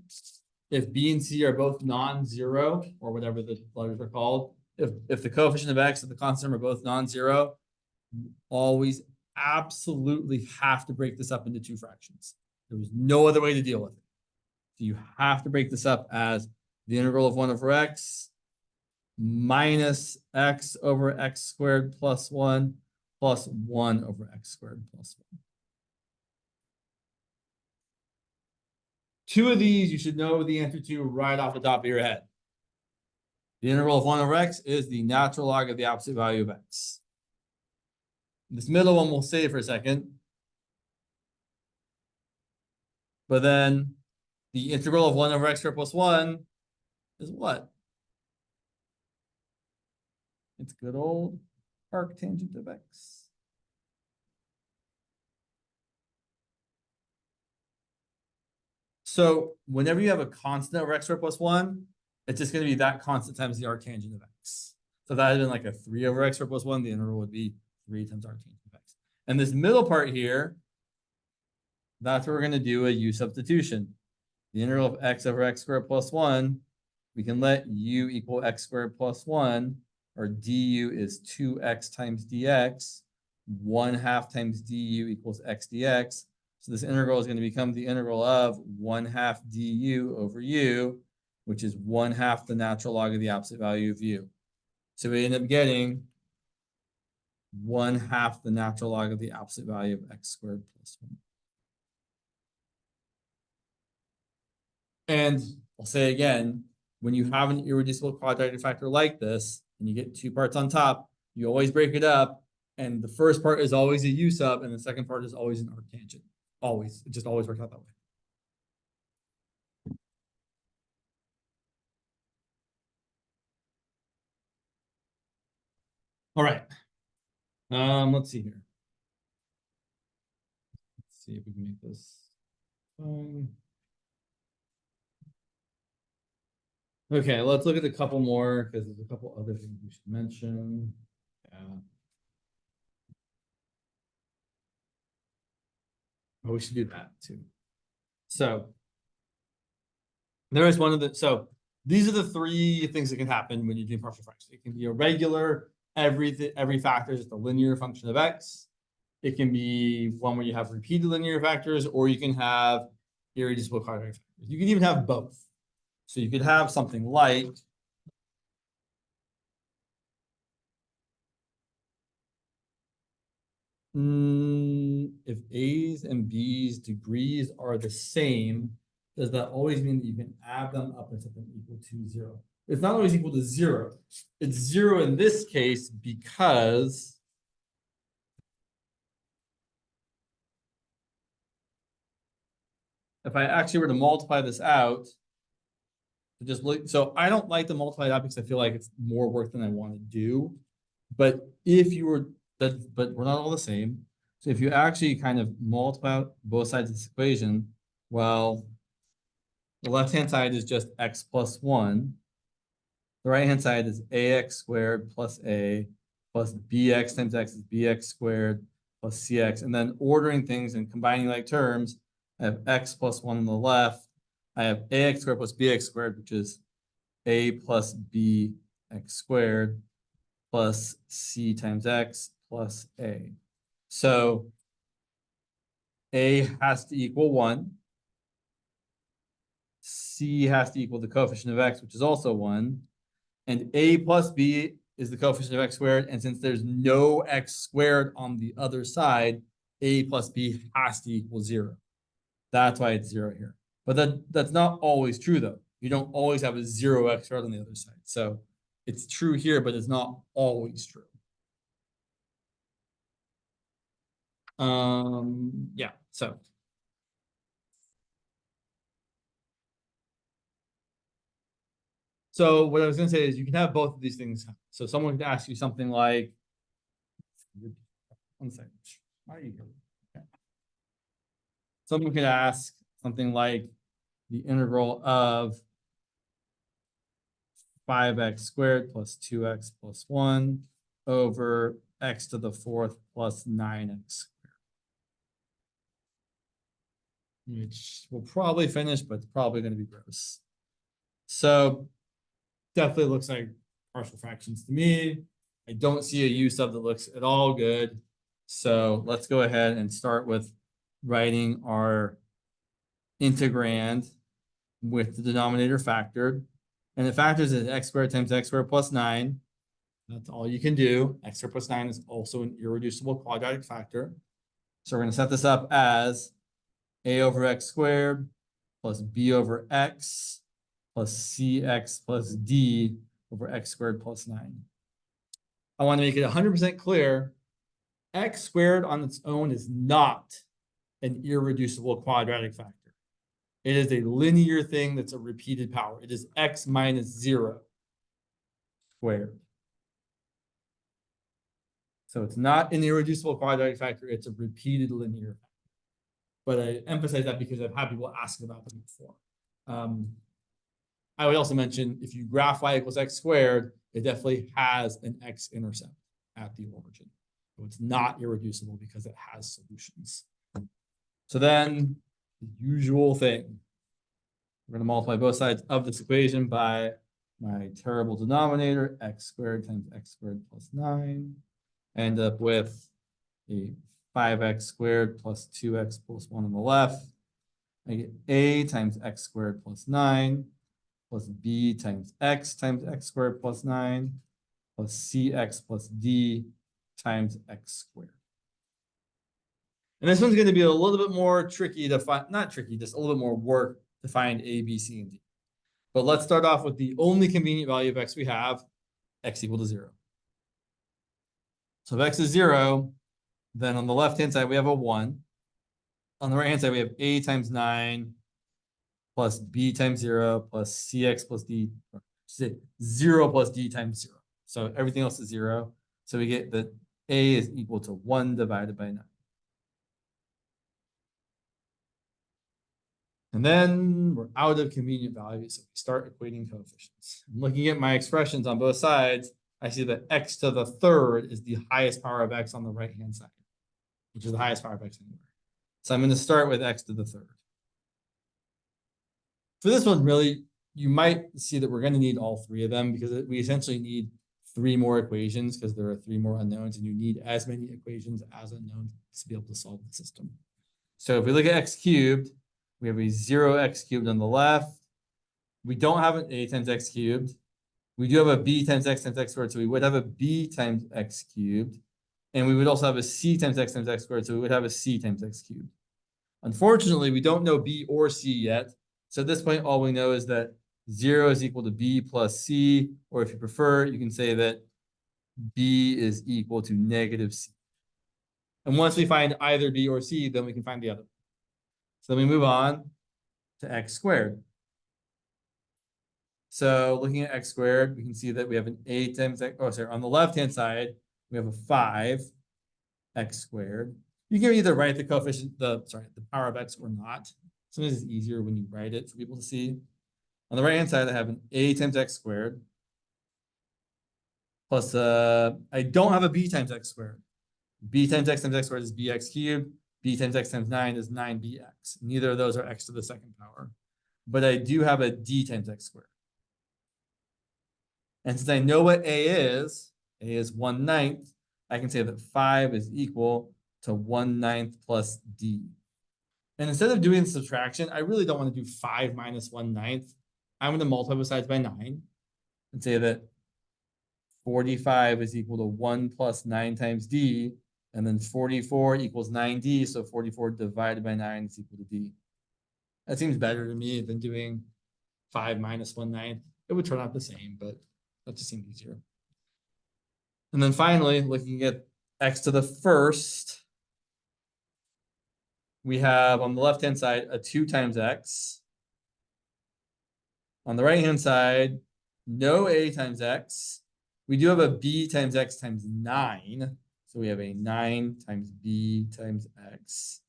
if b and c are both non-zero, or whatever the letters are called, if the coefficient of x and the constant are both non-zero, you always absolutely have to break this up into 2 fractions. There was no other way to deal with it. So you have to break this up as the integral of 1 over x minus x over x squared plus 1 plus 1 over x squared plus 1. 2 of these you should know the answer to right off the top of your head. The integral of 1 over x is the natural log of the absolute value of x. This middle one we'll save for a second. But then the integral of 1 over x squared plus 1 is what? It's good old arctangent of x. So whenever you have a constant over x squared plus 1, it's just going to be that constant times the arctangent of x. So that had been like a 3 over x squared plus 1. The integral would be 3 times arctangent of x. And this middle part here, that's where we're going to do a u substitution. The integral of x over x squared plus 1, we can let u equal x squared plus 1, or du is 2x times dx. 1/2 times du equals x dx. So this integral is going to become the integral of 1/2 du over u, which is 1/2 the natural log of the absolute value of u. So we end up getting 1/2 the natural log of the absolute value of x squared plus 1. And I'll say again, when you have an irreducible quadratic factor like this, and you get two parts on top, you always break it up, and the first part is always a u sub, and the second part is always an arctangent. Always. It just always works out that way. All right. Let's see here. Let's see if we can make this fun. Okay, let's look at a couple more because there's a couple other things we should mention. Yeah. Oh, we should do that too. So there is one of the, so these are the three things that can happen when you're doing partial fractions. It can be a regular, every factor is just a linear function of x. It can be one where you have repeated linear factors, or you can have irreducible quadratic factors. You can even have both. So you could have something like if A's and B's degrees are the same, does that always mean that you can add them up and set them equal to 0? It's not always equal to 0. It's 0 in this case because if I actually were to multiply this out, just look, so I don't like to multiply it out because I feel like it's more work than I want to do. But if you were that, but we're not all the same. So if you actually kind of multiply out both sides of this equation, well, the left-hand side is just x plus 1. The right-hand side is ax squared plus a plus bx times x is bx squared plus cx. And then ordering things and combining like terms, I have x plus 1 on the left. I have ax squared plus bx squared, which is a plus b x squared plus c times x plus a. So a has to equal 1. C has to equal the coefficient of x, which is also 1. And a plus b is the coefficient of x squared. And since there's no x squared on the other side, a plus b has to equal 0. That's why it's 0 here. But that's not always true, though. You don't always have a 0 x squared on the other side. So it's true here, but it's not always true. Yeah, so. So what I was going to say is you can have both of these things. So someone could ask you something like, one second, why are you here? Okay. Someone could ask something like the integral of 5x squared plus 2x plus 1 over x to the 4th plus 9x squared. Which will probably finish, but it's probably going to be gross. So definitely looks like partial fractions to me. I don't see a u sub that looks at all good. So let's go ahead and start with writing our integrand with the denominator factored. And the factors is x squared times x squared plus 9. That's all you can do. X squared plus 9 is also an irreducible quadratic factor. So we're going to set this up as a over x squared plus b over x plus cx plus d over x squared plus 9. I want to make it 100% clear. X squared on its own is not an irreducible quadratic factor. It is a linear thing that's a repeated power. It is x minus 0 squared. So it's not an irreducible quadratic factor, it's a repeated linear factor. But I emphasize that because I've had people ask about them before. I would also mention if you graph y equals x squared, it definitely has an x-intercept at the origin. So it's not irreducible because it has solutions. So then the usual thing. We're going to multiply both sides of this equation by my terrible denominator, x squared times x squared plus 9. End up with a 5x squared plus 2x plus 1 on the left. I get a times x squared plus 9 plus b times x squared plus 9 plus cx plus d times x squared. And this one's going to be a little bit more tricky to find, not tricky, just a little bit more work to find a, b, c, and d. But let's start off with the only convenient value of x we have, x equal to 0. So if x is 0, then on the left-hand side, we have a 1. On the right-hand side, we have a times 9 plus b times 0 plus cx plus d, 0 plus d times 0. So everything else is 0. So we get that a is equal to 1 divided by 9. And then we're out of convenient values, so we start equating coefficients. I'm looking at my expressions on both sides, I see that x to the third is the highest power of x on the right-hand side, which is the highest power of x anywhere. So I'm going to start with x to the third. For this one, really, you might see that we're going to need all three of them because we essentially need 3 more equations because there are 3 more unknowns, and you need as many equations as unknowns to be able to solve the system. So if we look at x cubed, we have a 0x cubed on the left. We don't have an a times x cubed. We do have a b times x squared, so we would have a b times x cubed. And we would also have a c times x squared, so we would have a c times x cubed. Unfortunately, we don't know b or c yet. So at this point, all we know is that 0 is equal to b plus c, or if you prefer, you can say that b is equal to negative c. And once we find either b or c, then we can find the other. So then we move on to x squared. So looking at x squared, we can see that we have an a times x, on the left-hand side, we have a 5x squared. You can either write the coefficient, the power of x or not. Sometimes it's easier when you write it for people to see. On the right-hand side, I have an a times x squared. Plus, I don't have a b times x squared. B times x squared is bx cubed. B times x times 9 is 9bx. Neither of those are x to the second power. But I do have a d times x squared. And since I know what a is 1/9, I can say that 5 is equal to 1/9 plus d. And instead of doing subtraction, I really don't want to do 5 minus 1/9. I'm going to multiply both sides by 9 and say that 45 is equal to 1 plus 9 times d. And then 44 equals 9d, so 44 divided by 9 is equal to d. That seems better to me than doing 5 minus 1/9. It would turn out the same, but that just seems easier. And then finally, looking at x to the first, we have on the left-hand side a 2 times x. On the right-hand side, no a times x. We do have a b times x times 9. So we have a 9 times b times x.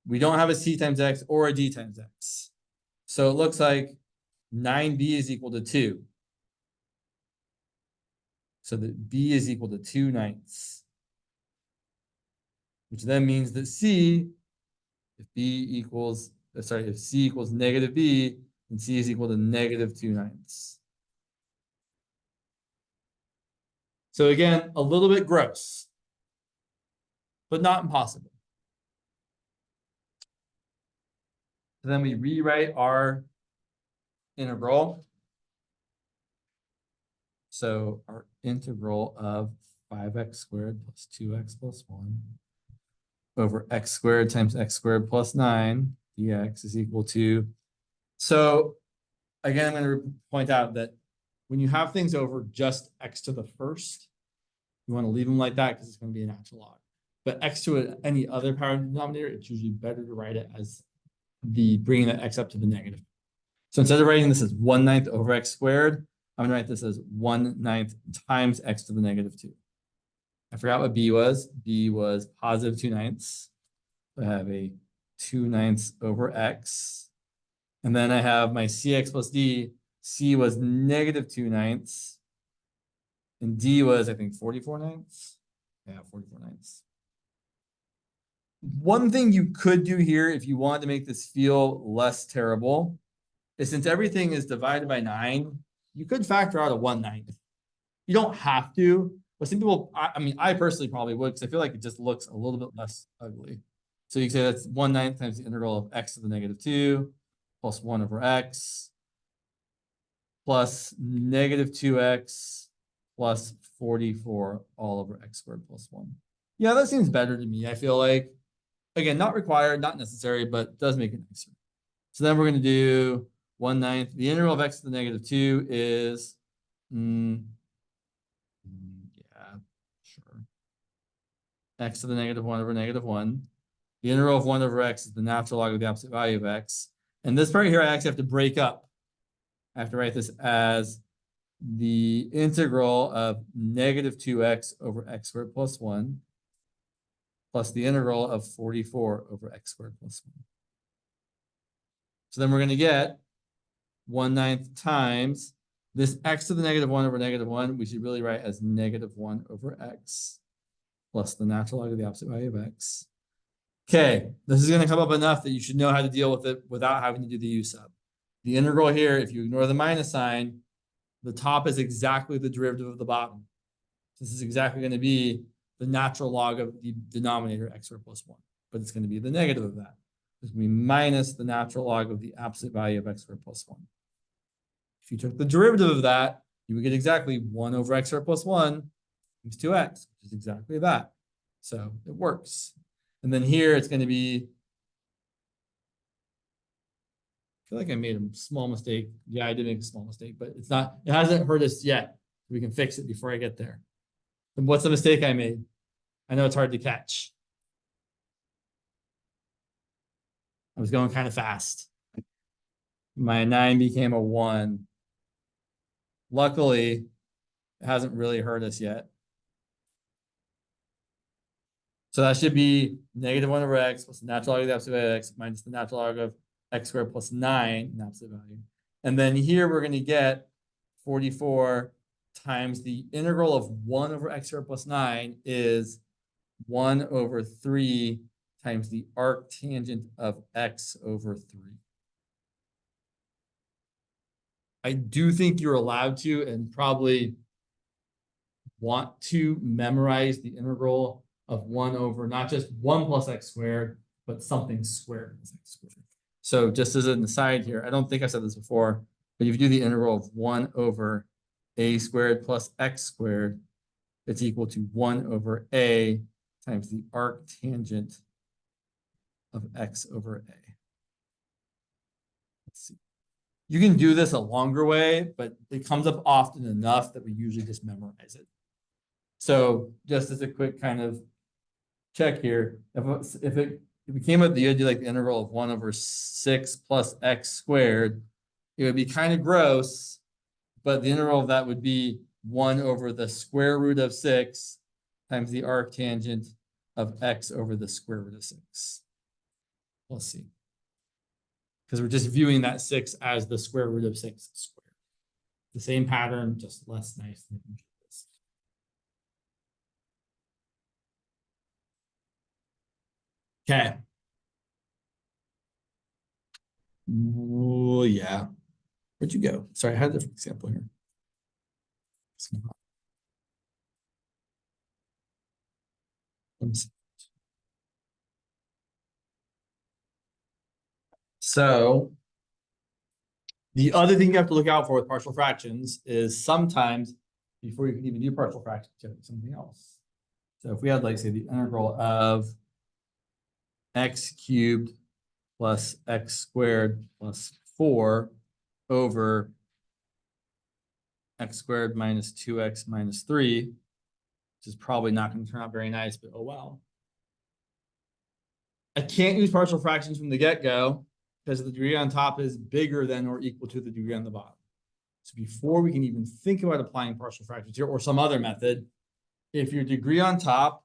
We don't have a c times x or a d times x. So it looks like 9b is equal to 2. So that b is equal to 2/9. Which then means that c, if c equals negative b, then c is equal to negative 2/9. So again, a little bit gross, but not impossible. So then we rewrite our integral. So our integral of 5x squared plus 2x plus 1 over x squared times x squared plus 9 dx is equal to. So again, I'm going to point out that when you have things over just x to the first, you want to leave them like that because it's going to be a natural log. But x to any other power denominator, it's usually better to write it as the bringing that x up to the negative. So instead of writing this as 1/9 over x squared, I'm going to write this as 1/9 times x to the negative 2. I forgot what B was. B was positive 2/9. I have a 2/9 over X. And then I have my CX plus D. C was negative 2/9. And D was, I think, 44/9. Yeah, 44/9. One thing you could do here, if you want to make this feel less terrible, is since everything is divided by 9, you could factor out a 1/9. You don't have to, but some people, I mean, I personally probably would, because I feel like it just looks a little bit less ugly. So you can say that's 1/9 times the integral of x to the negative 2 plus 1 over x plus negative 2x plus 44 all over x squared plus 1. Yeah, that seems better to me. I feel like, again, not required, not necessary, but does make it nicer. So then we're going to do 1/9. The integral of x to the negative 2 is, yeah, sure. X to the negative 1 over negative 1. The integral of 1 over x is the natural log of the absolute value of x. And this part here, I actually have to break up. I have to write this as the integral of negative 2x over x squared plus 1 plus the integral of 44 over x squared plus 1. So then we're going to get 1/9 times this x to the negative 1 over negative 1, we should really write as negative 1 over x plus the natural log of the absolute value of x. Okay, this is going to come up enough that you should know how to deal with it without having to do the u sub. The integral here, if you ignore the minus sign, the top is exactly the derivative of the bottom. This is exactly going to be the natural log of the denominator x squared plus 1, but it's going to be the negative of that. It's going to be minus the natural log of the absolute value of x squared plus 1. If you took the derivative of that, you would get exactly 1 over x squared plus 1 times 2x, which is exactly that. So it works. And then here it's going to be, I feel like I made a small mistake. Yeah, I did make a small mistake, but it's not, it hasn't hurt us yet. We can fix it before I get there. And what's the mistake I made? I know it's hard to catch. I was going kind of fast. My 9 became a 1. Luckily, it hasn't really hurt us yet. So that should be negative 1 over x plus the natural log of the absolute value of x minus the natural log of x squared plus 9 in absolute value. And then here we're going to get 44 times the integral of 1 over x squared plus 9 is 1 over 3 times the arctangent of x over 3. I do think you're allowed to and probably want to memorize the integral of 1 over not just 1 plus x squared, but something squared plus x squared. So just as an aside here, I don't think I said this before, but if you do the integral of 1 over a squared plus x squared, it's equal to 1 over a times the arctangent of x over a. Let's see. You can do this a longer way, but it comes up often enough that we usually just memorize it. So just as a quick kind of check here, if we came up with the idea like the integral of 1 over 6 plus x squared, it would be kind of gross, but the integral of that would be 1 over the square root of 6 times the arctangent of x over the square root of 6. We'll see. Because we're just viewing that 6 as the square root of 6 squared. The same pattern, just less nice than this. Okay. Well, yeah. Where'd you go? Sorry, I had a different example here. So the other thing you have to look out for with partial fractions is sometimes before you can even do partial fractions, you have to do something else. So if we had, like, say, the integral of x cubed plus x squared plus 4 over x squared minus 2x minus 3, which is probably not going to turn out very nice, but oh well. I can't use partial fractions from the get-go because the degree on top is bigger than or equal to the degree on the bottom. So before we can even think about applying partial fractions here or some other method, if your degree on top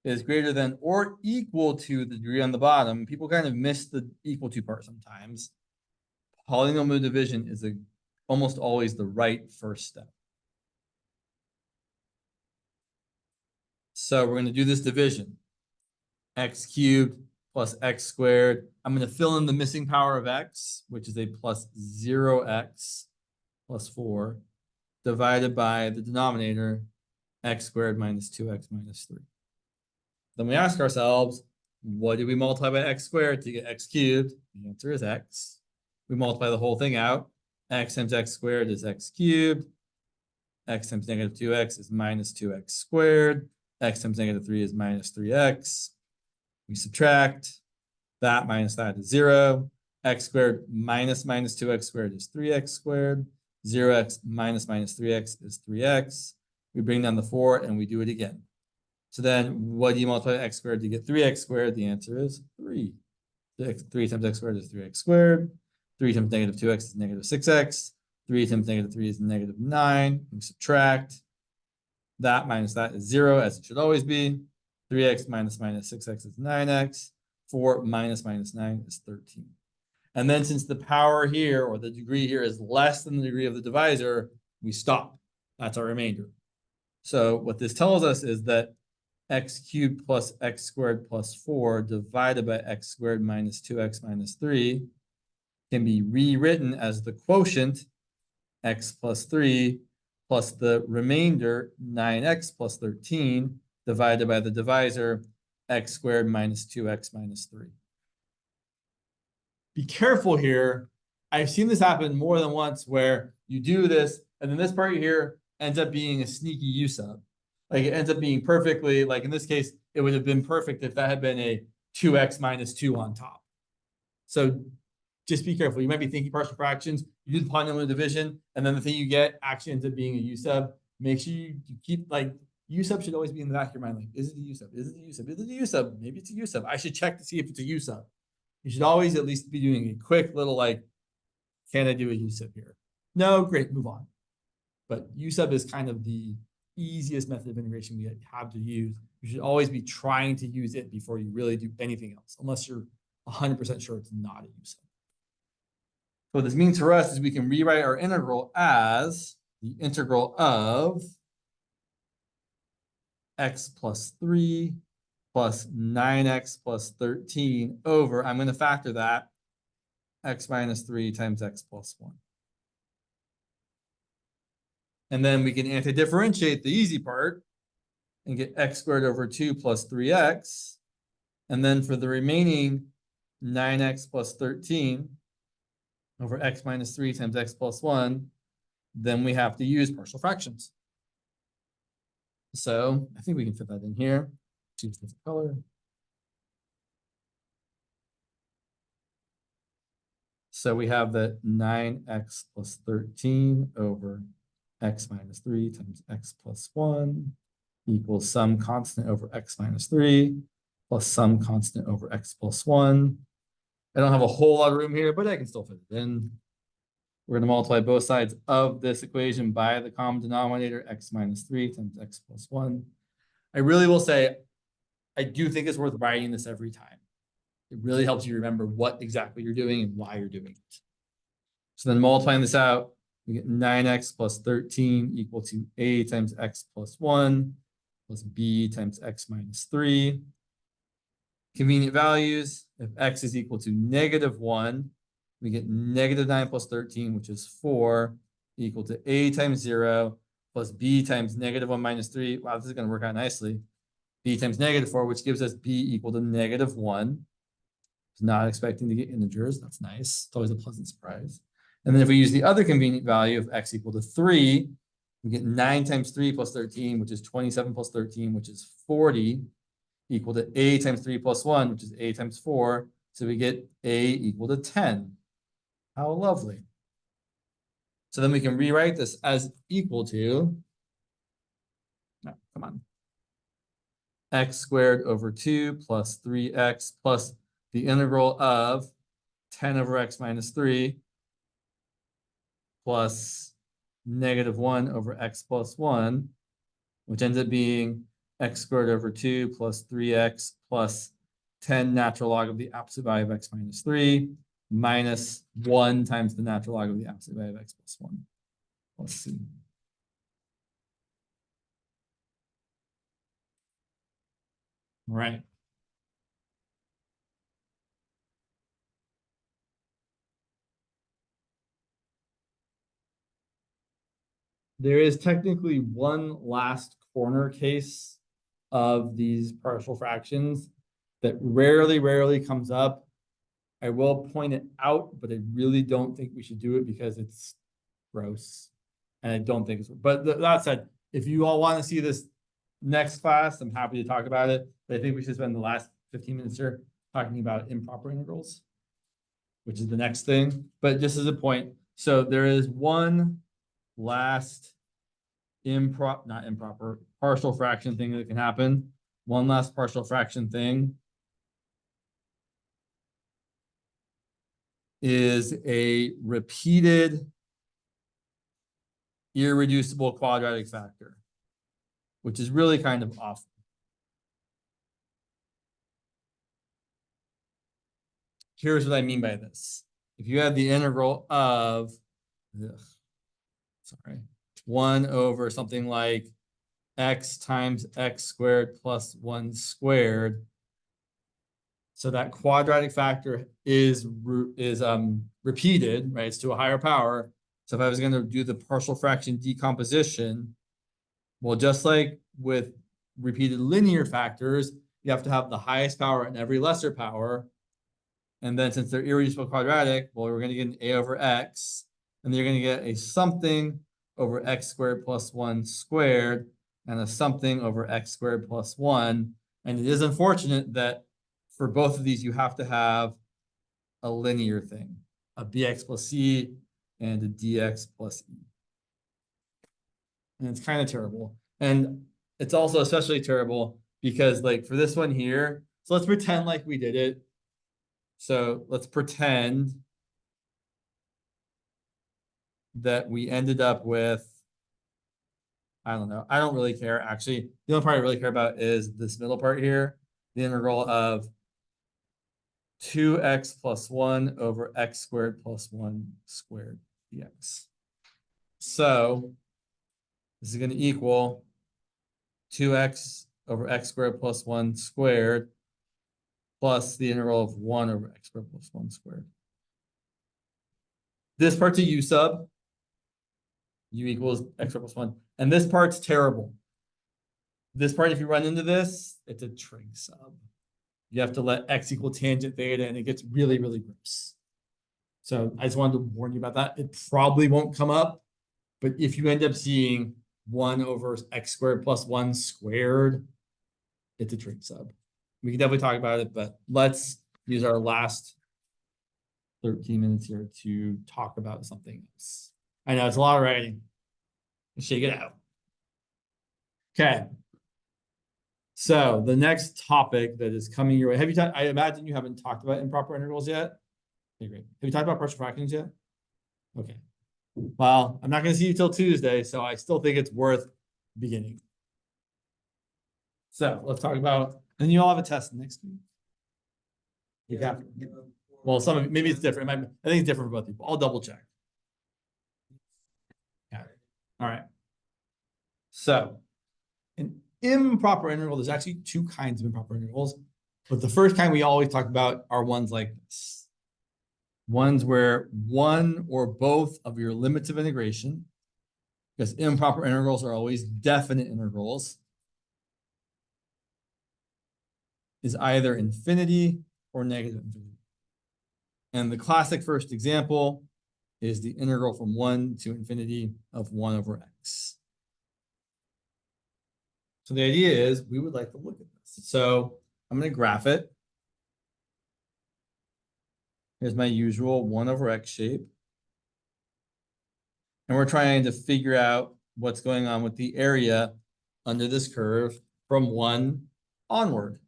is greater than or equal to the degree on the bottom, people kind of miss the equal to part sometimes. Polynomial division is almost always the right first step. So we're going to do this division. X cubed plus x squared. I'm going to fill in the missing power of x, which is a plus 0x plus 4, divided by the denominator, x squared minus 2x minus 3. Then we ask ourselves, what do we multiply by x squared to get x cubed? The answer is x. We multiply the whole thing out. X times x squared is x cubed. X times negative 2x is minus 2x squared. X times negative 3 is minus 3x. We subtract. That minus that is 0. X squared minus minus 2x squared is 3x squared. 0x minus minus 3x is 3x. We bring down the 4 and we do it again. So then what do you multiply x squared to get 3x squared? The answer is 3. 3 times x squared is 3x squared. 3 times negative 2x is negative 6x. 3 times negative 3 is negative 9. We subtract. That minus that is 0, as it should always be. 3x minus minus 6x is 9x. 4 minus minus 9 is 13. And then since the power here, or the degree here, is less than the degree of the divisor, we stop. That's our remainder. So what this tells us is that x cubed plus x squared plus 4 divided by x squared minus 2x minus 3 can be rewritten as the quotient x plus 3 plus the remainder 9x plus 13 divided by the divisor x squared minus 2x minus 3. Be careful here. I've seen this happen more than once where you do this and then this part here ends up being a sneaky U sub. Like it ends up being perfectly, like in this case, it would have been perfect if that had been a 2x minus 2 on top. So just be careful. You might be thinking partial fractions. You do the polynomial division, and then the thing you get actually ends up being a U sub. Make sure you keep, like, U sub should always be in the back of your mind. Like, is it a U sub? Is it a U sub? Is it a U sub? Maybe it's a U sub. I should check to see if it's a U sub. You should always at least be doing a quick little, like, can I do a U sub here? No, great, move on. But U sub is kind of the easiest method of integration we have to use. You should always be trying to use it before you really do anything else, unless you're 100% sure it's not a U sub. So what this means for us is we can rewrite our integral as the integral of x plus 3 plus 9x plus 13 over, I'm going to factor that, x minus 3 times x plus 1. And then we can anti-differentiate the easy part and get x squared over 2 plus 3x. And then for the remaining 9x plus 13 over x minus 3 times x plus 1, then we have to use partial fractions. So I think we can fit that in here. Choose this color. So we have that 9x plus 13 over x minus 3 times x plus 1 equals some constant over x minus 3 plus some constant over x plus 1. I don't have a whole lot of room here, but I can still fit it in. We're going to multiply both sides of this equation by the common denominator, x minus 3 times x plus 1. I really will say, I do think it's worth writing this every time. It really helps you remember what exactly you're doing and why you're doing it. So then multiplying this out, we get 9x plus 13 equal to a times x plus 1 plus b times x minus 3. Convenient values, if x is equal to negative 1, we get negative 9 plus 13, which is 4, equal to a times 0 plus b times negative 1 minus 3. Wow, this is going to work out nicely. B times negative 4, which gives us b equal to negative 1. Not expecting to get integers. That's nice. It's always a pleasant surprise. And then if we use the other convenient value of x equal to 3, we get 9 times 3 plus 13, which is 27 plus 13, which is 40, equal to a times 3 plus 1, which is a times 4. So we get a equal to 10. How lovely. So then we can rewrite this as equal to, no, come on, x squared over 2 plus 3x plus the integral of 10 over x minus 3 plus -1 over x plus 1, which ends up being x squared over 2 plus 3x plus 10 natural log of the absolute value of x minus 3 minus 1 times the natural log of the absolute value of x plus 1. Let's see. All right. There is technically one last corner case of these partial fractions that rarely comes up. I will point it out, but I really don't think we should do it because it's gross. And I don't think it's, but that said, if you all want to see this next class, I'm happy to talk about it. But I think we should spend the last 15 minutes here talking about improper integrals, which is the next thing. But just as a point, so there is one last not improper, partial fraction thing that can happen. One last partial fraction thing is a repeated irreducible quadratic factor, which is really kind of awful. Here's what I mean by this. If you have the integral of, sorry, 1 over something like x times x squared plus 1 squared. So that quadratic factor is repeated, right? It's to a higher power. So if I was going to do the partial fraction decomposition, well, just like with repeated linear factors, you have to have the highest power and every lesser power. And then since they're irreducible quadratic, well, we're going to get an a over x, and then you're going to get a something over x squared plus 1 squared, and a something over x squared plus 1. And it is unfortunate that for both of these, you have to have a linear thing, a bx plus c and a dx plus e. And it's kind of terrible. And it's also especially terrible because like for this one here, so let's pretend like we did it. So let's pretend that we ended up with, I don't know, I don't really care actually. The only part I really care about is this middle part here, the integral of 2x plus 1 over x squared plus 1 squared dx. So this is going to equal 2x over x squared plus 1 squared plus the integral of 1 over x squared plus 1 squared. This part's a u sub. U equals x squared plus 1. And this part's terrible. This part, if you run into this, it's a trig sub. You have to let x equal tangent theta, and it gets really gross. So I just wanted to warn you about that. It probably won't come up, but if you end up seeing 1 over x squared plus 1 squared, it's a trig sub. We can definitely talk about it, but let's use our last 13 minutes here to talk about something else. I know it's a lot of writing. Shake it out. Okay. So the next topic that is coming your way. Have you talked? I imagine you haven't talked about improper integrals yet. Okay, great. Have you talked about partial fractions yet? Okay. Well, I'm not going to see you till Tuesday, so I still think it's worth beginning. So let's talk about, and you all have a test next week. You have, well, some of maybe it's different. I think it's different for both people. I'll double check. Yeah. All right. So an improper integral, there's actually two kinds of improper integrals. But the first kind we always talk about are ones like this. Ones where one or both of your limits of integration, because improper integrals are always definite integrals, is either infinity or negative infinity. And the classic first example is the integral from 1 to infinity of 1 over x. So the idea is we would like to look at this. So I'm going to graph it. Here's my usual 1 over x shape. And we're trying to figure out what's going on with the area under this curve from 1 onward.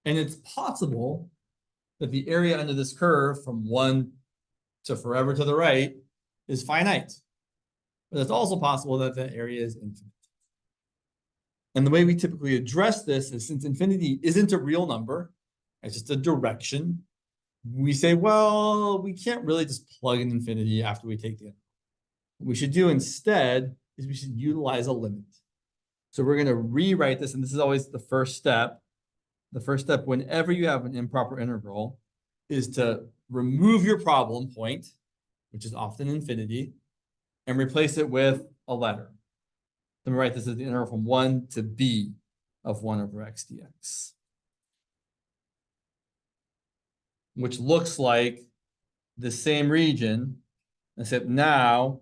And it's possible that the area under this curve from 1 to forever to the right is finite. But it's also possible that that area is infinite. And the way we typically address this is, since infinity isn't a real number, it's just a direction, we say, well, we can't really just plug in infinity after we take the integral. What we should do instead is we should utilize a limit. So we're going to rewrite this, and this is always the first step. The first step whenever you have an improper integral is to remove your problem point, which is often infinity, and replace it with a letter. Let me write this as the integral from 1 to b of 1 over x dx, which looks like the same region, except now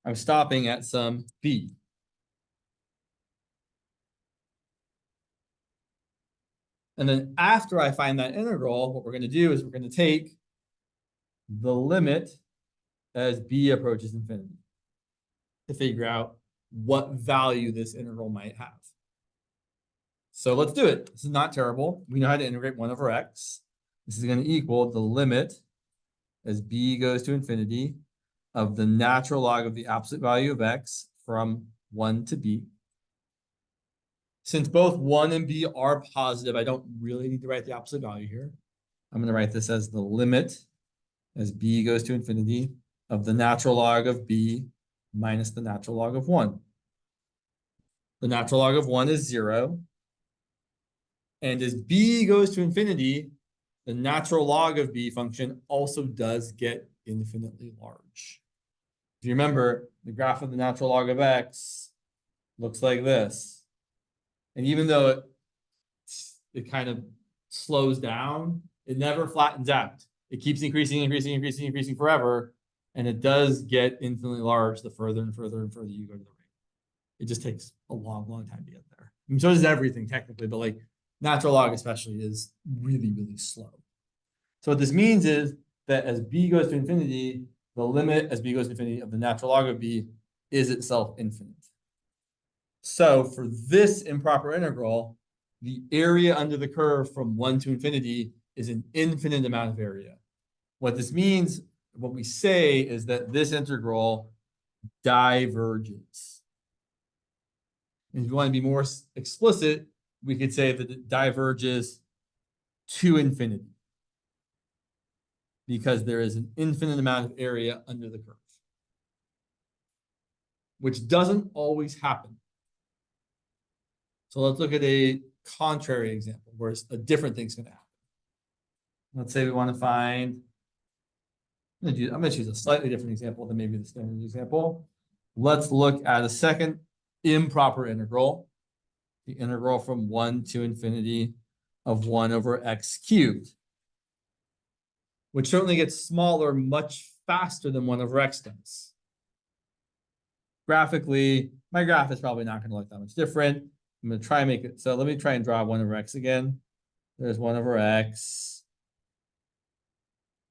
I'm stopping at some b. And then after I find that integral, what we're going to do is we're going to take the limit as b approaches infinity to figure out what value this integral might have. So let's do it. This is not terrible. We know how to integrate 1 over x. This is going to equal the limit as b goes to infinity of the natural log of the absolute value of x from 1 to b. Since both 1 and b are positive, I don't really need to write the absolute value here. I'm going to write this as the limit as b goes to infinity of the natural log of b minus the natural log of 1. The natural log of 1 is 0. And as b goes to infinity, the natural log of b function also does get infinitely large. If you remember, the graph of the natural log of x looks like this. And even though it kind of slows down, it never flattens out. It keeps increasing forever. And it does get infinitely large the further and further and further you go to the right. It just takes a long time to get there. I mean, so does everything technically, but like natural log especially is really slow. So what this means is that as b goes to infinity, the limit as b goes to infinity of the natural log of b is itself infinite. So for this improper integral, the area under the curve from 1 to infinity is an infinite amount of area. What this means, what we say is that this integral diverges. And if you want to be more explicit, we could say that it diverges to infinity, because there is an infinite amount of area under the curve, which doesn't always happen. So let's look at a contrary example where a different thing's going to happen. Let's say we want to find, I'm going to choose a slightly different example than maybe the standard example. Let's look at a second improper integral, the integral from 1 to infinity of 1 over x cubed, which certainly gets smaller much faster than 1 over x does. Graphically, my graph is probably not going to look that much different. I'm going to try and make it, so let me try and draw 1 over x again. There's 1 over x.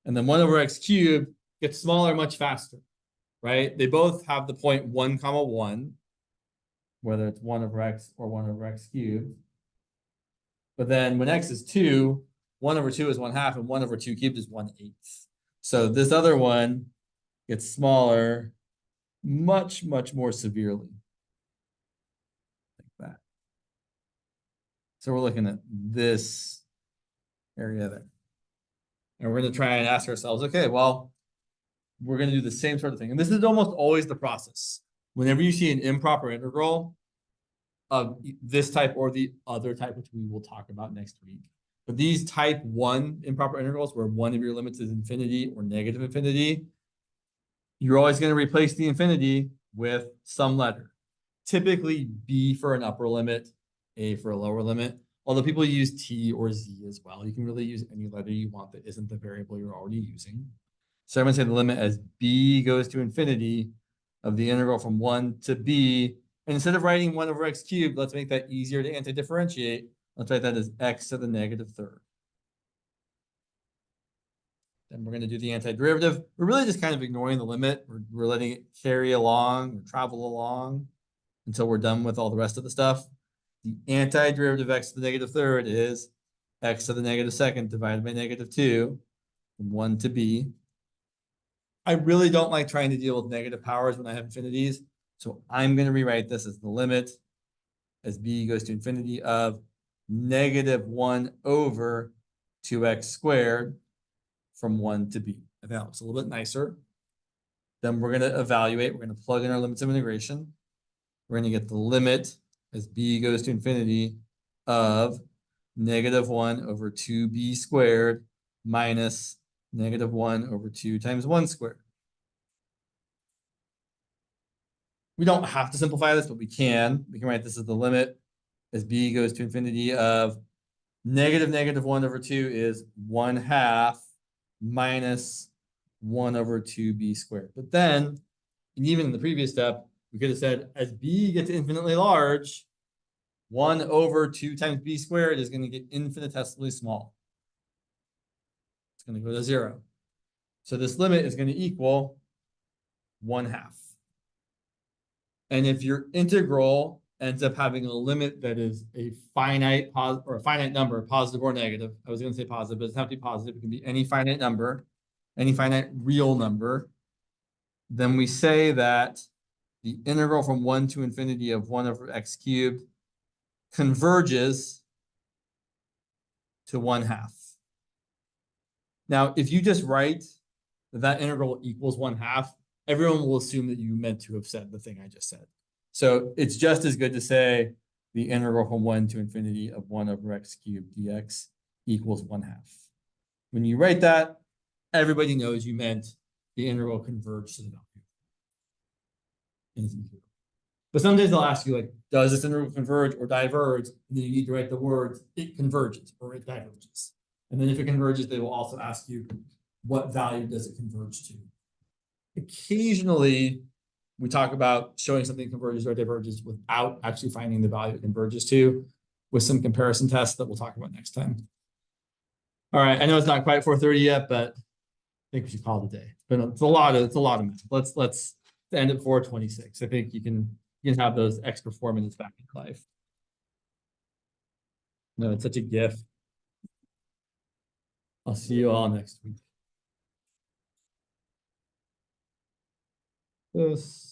And then 1 over x cubed gets smaller much faster, right? They both have the point 1, 1, whether it's 1 over x or 1 over x cubed. But then when x is 2, 1 over 2 is 1/2, and 1 over 2 cubed is 1/8. So this other one gets smaller much more severely. Like that. So we're looking at this area there. And we're going to try and ask ourselves, okay, well, we're going to do the same sort of thing. And this is almost always the process. Whenever you see an improper integral of this type or the other type, which we will talk about next week, but these type 1 improper integrals where one of your limits is infinity or negative infinity, you're always going to replace the infinity with some letter. Typically b for an upper limit, a for a lower limit. Although people use t or z as well. You can really use any letter you want that isn't the variable you're already using. So I'm going to say the limit as b goes to infinity of the integral from 1 to b. And instead of writing 1 over x cubed, let's make that easier to anti-differentiate. Let's write that as x to the -3rd. Then we're going to do the antiderivative. We're really just kind of ignoring the limit. We're letting it carry along or travel along until we're done with all the rest of the stuff. the antiderivative of x to the negative third is x to the negative second divided by negative 2, from 1 to b. I really don't like trying to deal with negative powers when I have infinities. So I'm going to rewrite this as the limit as b goes to infinity of negative 1 over 2x squared from 1 to b. I think that looks a little bit nicer. Then we're going to evaluate. We're going to plug in our limits of integration. We're going to get the limit as b goes to infinity of negative 1 over 2b squared minus negative 1 over 2 times 1 squared. We don't have to simplify this, but we can. We can write this as the limit as b goes to infinity of negative 1 over 2 is 1/2 minus 1 over 2b squared. But then, and even in the previous step, we could have said as b gets infinitely large, 1 over 2 times b squared is going to get infinitesimally small. It's going to go to 0. So this limit is going to equal 1/2. And if your integral ends up having a limit that is a finite or a finite number, positive or negative, I was going to say positive, but it doesn't have to be positive. It can be any finite number, any finite real number. Then we say that the integral from 1 to infinity of 1 over x cubed converges to 1/2. Now, if you just write that integral equals 1/2, everyone will assume that you meant to have said the thing I just said. So it's just as good to say the integral from 1 to infinity of 1 over x cubed dx equals 1/2. When you write that, everybody knows you meant the integral converge to the value. But sometimes they'll ask you, like, does this integral converge or diverge? And then you need to write the words, it converges or it diverges. And then if it converges, they will also ask you, what value does it converge to? Occasionally, we talk about showing something converges or diverges without actually finding the value it converges to, with some comparison tests that we'll talk about next time. All right, I know it's not quite 4:30 yet, but I think we should call it a day. But it's a lot of math. Let's end at 4:26. I think you can have those extra 4 minutes back in life. No, it's such a gift. I'll see you all next week. Yes.